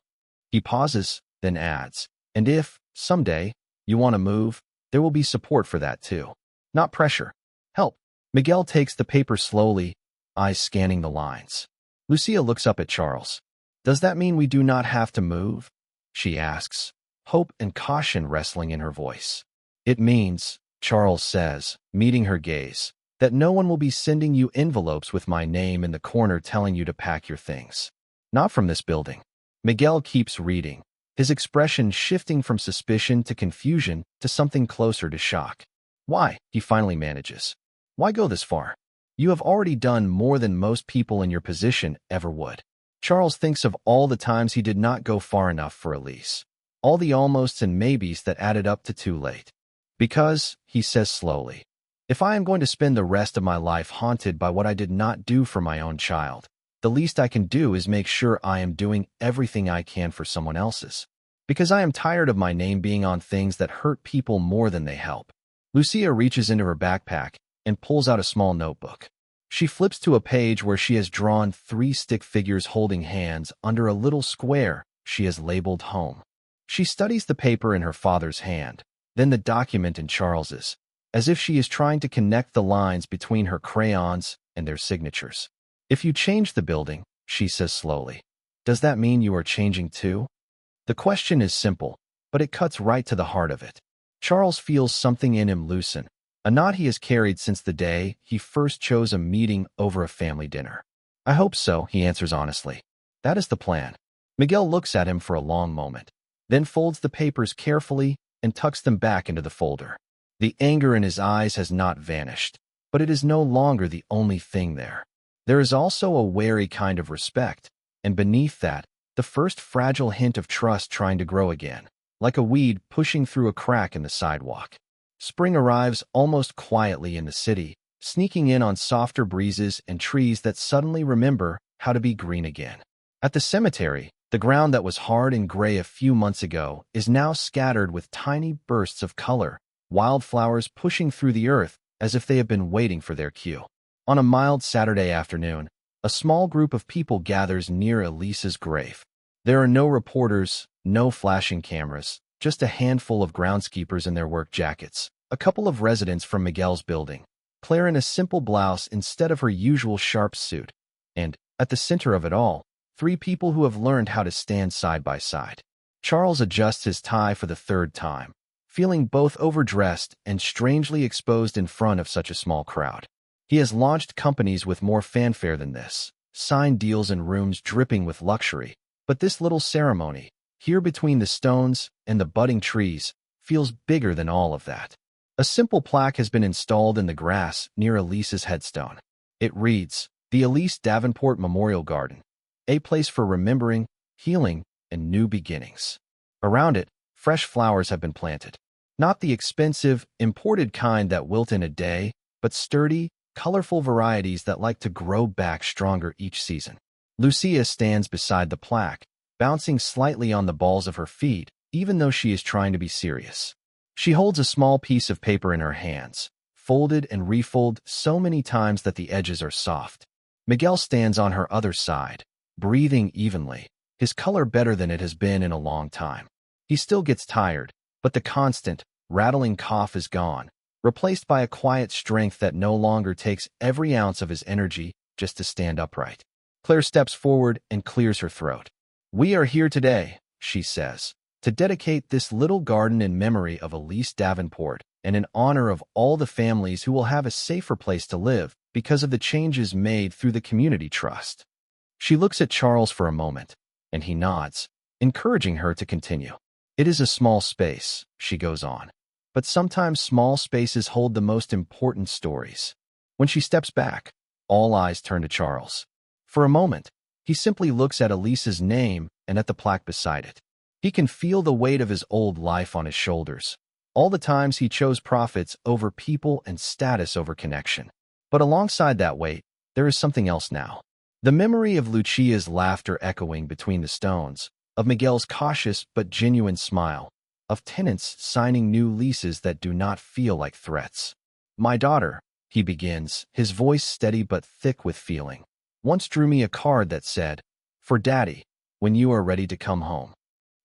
He pauses, then adds, and if, someday, you want to move, there will be support for that too. Not pressure. Help. Miguel takes the paper slowly, eyes scanning the lines. Lucia looks up at Charles. Does that mean we do not have to move? She asks, hope and caution wrestling in her voice. It means, Charles says, meeting her gaze, That no one will be sending you envelopes with my name in the corner telling you to pack your things. Not from this building. Miguel keeps reading, his expression shifting from suspicion to confusion to something closer to shock. Why? He finally manages. Why go this far? You have already done more than most people in your position ever would. Charles thinks of all the times he did not go far enough for Elise. All the almosts and maybes that added up to too late. Because, he says slowly, if I am going to spend the rest of my life haunted by what I did not do for my own child, the least I can do is make sure I am doing everything I can for someone else's. Because I am tired of my name being on things that hurt people more than they help. Lucia reaches into her backpack and pulls out a small notebook. She flips to a page where she has drawn 3 stick figures holding hands under a little square she has labeled home. She studies the paper in her father's hand, then the document in Charles's, as if she is trying to connect the lines between her crayons and their signatures. If you change the building, she says slowly, does that mean you are changing too? The question is simple, but it cuts right to the heart of it. Charles feels something in him loosen, a knot he has carried since the day he first chose a meeting over a family dinner. I hope so, he answers honestly. That is the plan. Miguel looks at him for a long moment, then folds the papers carefully and tucks them back into the folder. The anger in his eyes has not vanished, but it is no longer the only thing there. There is also a wary kind of respect, and beneath that, the first fragile hint of trust trying to grow again, like a weed pushing through a crack in the sidewalk. Spring arrives almost quietly in the city, sneaking in on softer breezes and trees that suddenly remember how to be green again. At the cemetery, the ground that was hard and gray a few months ago is now scattered with tiny bursts of color, wildflowers pushing through the earth as if they have been waiting for their cue. On a mild Saturday afternoon, a small group of people gathers near Elise's grave. There are no reporters, no flashing cameras, just a handful of groundskeepers in their work jackets, a couple of residents from Miguel's building, Claire in a simple blouse instead of her usual sharp suit, and, at the center of it all, 3 people who have learned how to stand side by side. Charles adjusts his tie for the 3rd time, feeling both overdressed and strangely exposed in front of such a small crowd. He has launched companies with more fanfare than this, signed deals in rooms dripping with luxury, but this little ceremony, here between the stones and the budding trees, feels bigger than all of that. A simple plaque has been installed in the grass near Elise's headstone. It reads, the Elise Davenport Memorial Garden, a place for remembering, healing, and new beginnings. Around it, fresh flowers have been planted. Not the expensive, imported kind that wilt in a day, but sturdy, colorful varieties that like to grow back stronger each season. Lucia stands beside the plaque, bouncing slightly on the balls of her feet, even though she is trying to be serious. She holds a small piece of paper in her hands, folded and refolded so many times that the edges are soft. Miguel stands on her other side, breathing evenly, his color better than it has been in a long time. He still gets tired, but the constant, rattling cough is gone, replaced by a quiet strength that no longer takes every ounce of his energy just to stand upright. Claire steps forward and clears her throat. We are here today, she says, to dedicate this little garden in memory of Elise Davenport and in honor of all the families who will have a safer place to live because of the changes made through the community trust. She looks at Charles for a moment, and he nods, encouraging her to continue. It is a small space, she goes on, but sometimes small spaces hold the most important stories. When she steps back, all eyes turn to Charles. For a moment, he simply looks at Elise's name and at the plaque beside it. He can feel the weight of his old life on his shoulders, all the times he chose profits over people and status over connection. But alongside that weight, there is something else now. The memory of Lucia's laughter echoing between the stones, of Miguel's cautious but genuine smile, of tenants signing new leases that do not feel like threats. My daughter, he begins, his voice steady but thick with feeling, once drew me a card that said, for Daddy, when you are ready to come home.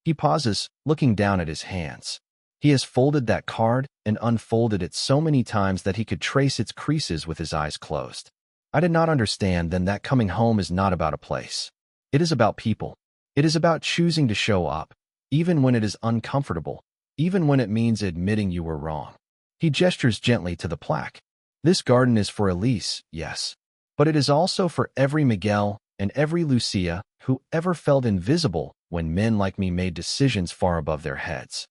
He pauses, looking down at his hands. He has folded that card and unfolded it so many times that he could trace its creases with his eyes closed. I did not understand then that coming home is not about a place. It is about people. It is about choosing to show up, even when it is uncomfortable, even when it means admitting you were wrong. He gestures gently to the plaque. This garden is for Elise, yes. But it is also for every Miguel and every Lucia who ever felt invisible when men like me made decisions far above their heads.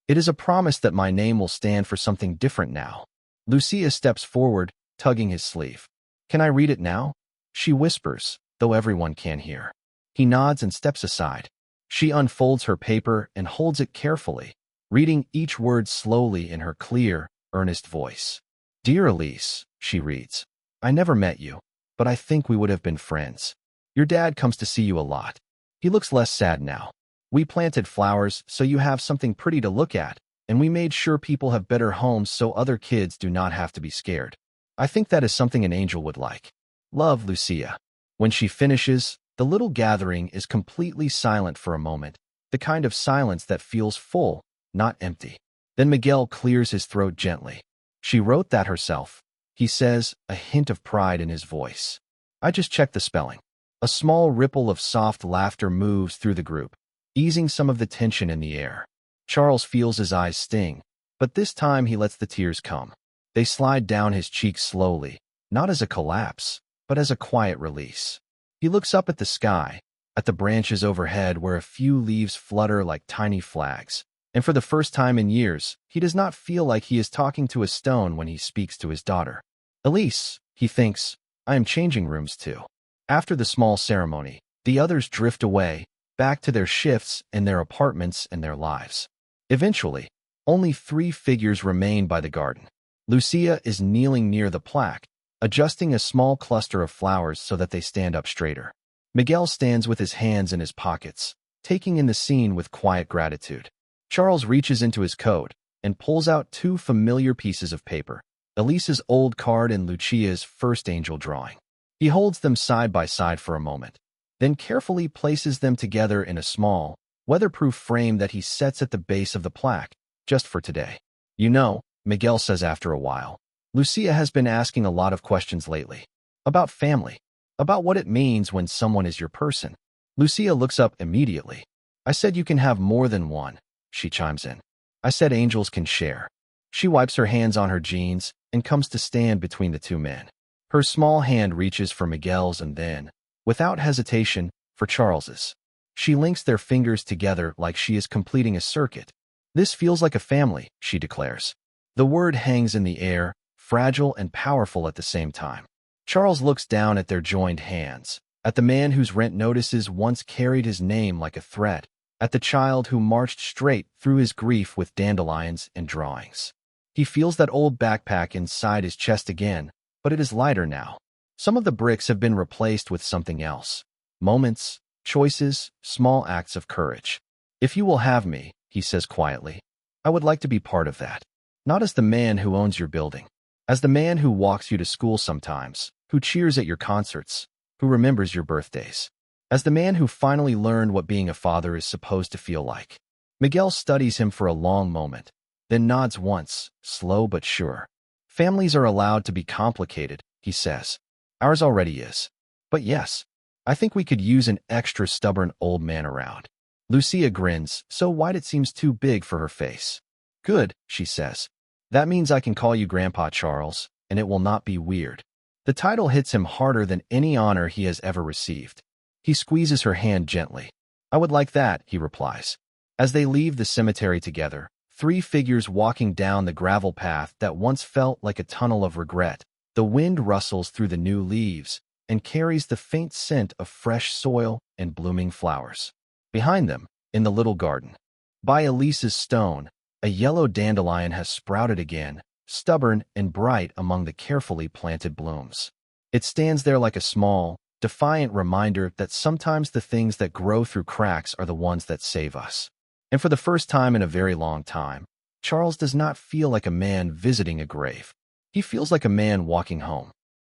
It is a promise that my name will stand for something different now. Lucia steps forward, tugging his sleeve. Can I read it now? She whispers, though everyone can hear. He nods and steps aside. She unfolds her paper and holds it carefully, reading each word slowly in her clear, earnest voice. Dear Elise, she reads, I never met you, but I think we would have been friends. Your dad comes to see you a lot. He looks less sad now. We planted flowers so you have something pretty to look at, and we made sure people have better homes so other kids do not have to be scared. I think that is something an angel would like. Love, Lucia. When she finishes, the little gathering is completely silent for a moment, the kind of silence that feels full, not empty. Then Miguel clears his throat gently. She wrote that herself, he says, a hint of pride in his voice. I just checked the spelling. A small ripple of soft laughter moves through the group, easing some of the tension in the air. Charles feels his eyes sting, but this time he lets the tears come. They slide down his cheeks slowly, not as a collapse, but as a quiet release. He looks up at the sky, at the branches overhead where a few leaves flutter like tiny flags, and for the first time in years, he does not feel like he is talking to a stone when he speaks to his daughter. Elise, he thinks, I am changing rooms too. After the small ceremony, the others drift away, back to their shifts and their apartments and their lives. Eventually, only 3 figures remain by the garden. Lucia is kneeling near the plaque, adjusting a small cluster of flowers so that they stand up straighter. Miguel stands with his hands in his pockets, taking in the scene with quiet gratitude. Charles reaches into his coat and pulls out 2 familiar pieces of paper, Elise's old card and Lucia's first angel drawing. He holds them side by side for a moment, then carefully places them together in a small, weatherproof frame that he sets at the base of the plaque, just for today. You know, Miguel says after a while, Lucia has been asking a lot of questions lately. About family. About what it means when someone is your person. Lucia looks up immediately. I said you can have more than one, she chimes in. I said angels can share. She wipes her hands on her jeans and comes to stand between the 2 men. Her small hand reaches for Miguel's and then, without hesitation, for Charles's. She links their fingers together like she is completing a circuit. This feels like a family, she declares. The word hangs in the air, fragile and powerful at the same time. Charles looks down at their joined hands, at the man whose rent notices once carried his name like a threat, at the child who marched straight through his grief with dandelions and drawings. He feels that old backpack inside his chest again, but it is lighter now. Some of the bricks have been replaced with something else. Moments, choices, small acts of courage. If you will have me, he says quietly, I would like to be part of that. Not as the man who owns your building. As the man who walks you to school sometimes, who cheers at your concerts, who remembers your birthdays. As the man who finally learned what being a father is supposed to feel like. Miguel studies him for a long moment, then nods once, slow but sure. Families are allowed to be complicated, he says. Ours already is. But yes, I think we could use an extra stubborn old man around. Lucia grins, so wide it seems too big for her face. Good, she says. That means I can call you Grandpa Charles, and it will not be weird. The title hits him harder than any honor he has ever received. He squeezes her hand gently. I would like that, he replies. As they leave the cemetery together, 3 figures walking down the gravel path that once felt like a tunnel of regret, the wind rustles through the new leaves and carries the faint scent of fresh soil and blooming flowers. Behind them, in the little garden, by Elise's stone, a yellow dandelion has sprouted again, stubborn and bright among the carefully planted blooms. It stands there like a small, defiant reminder that sometimes the things that grow through cracks are the ones that save us. And for the first time in a very long time, Charles does not feel like a man visiting a grave. He feels like a man walking home.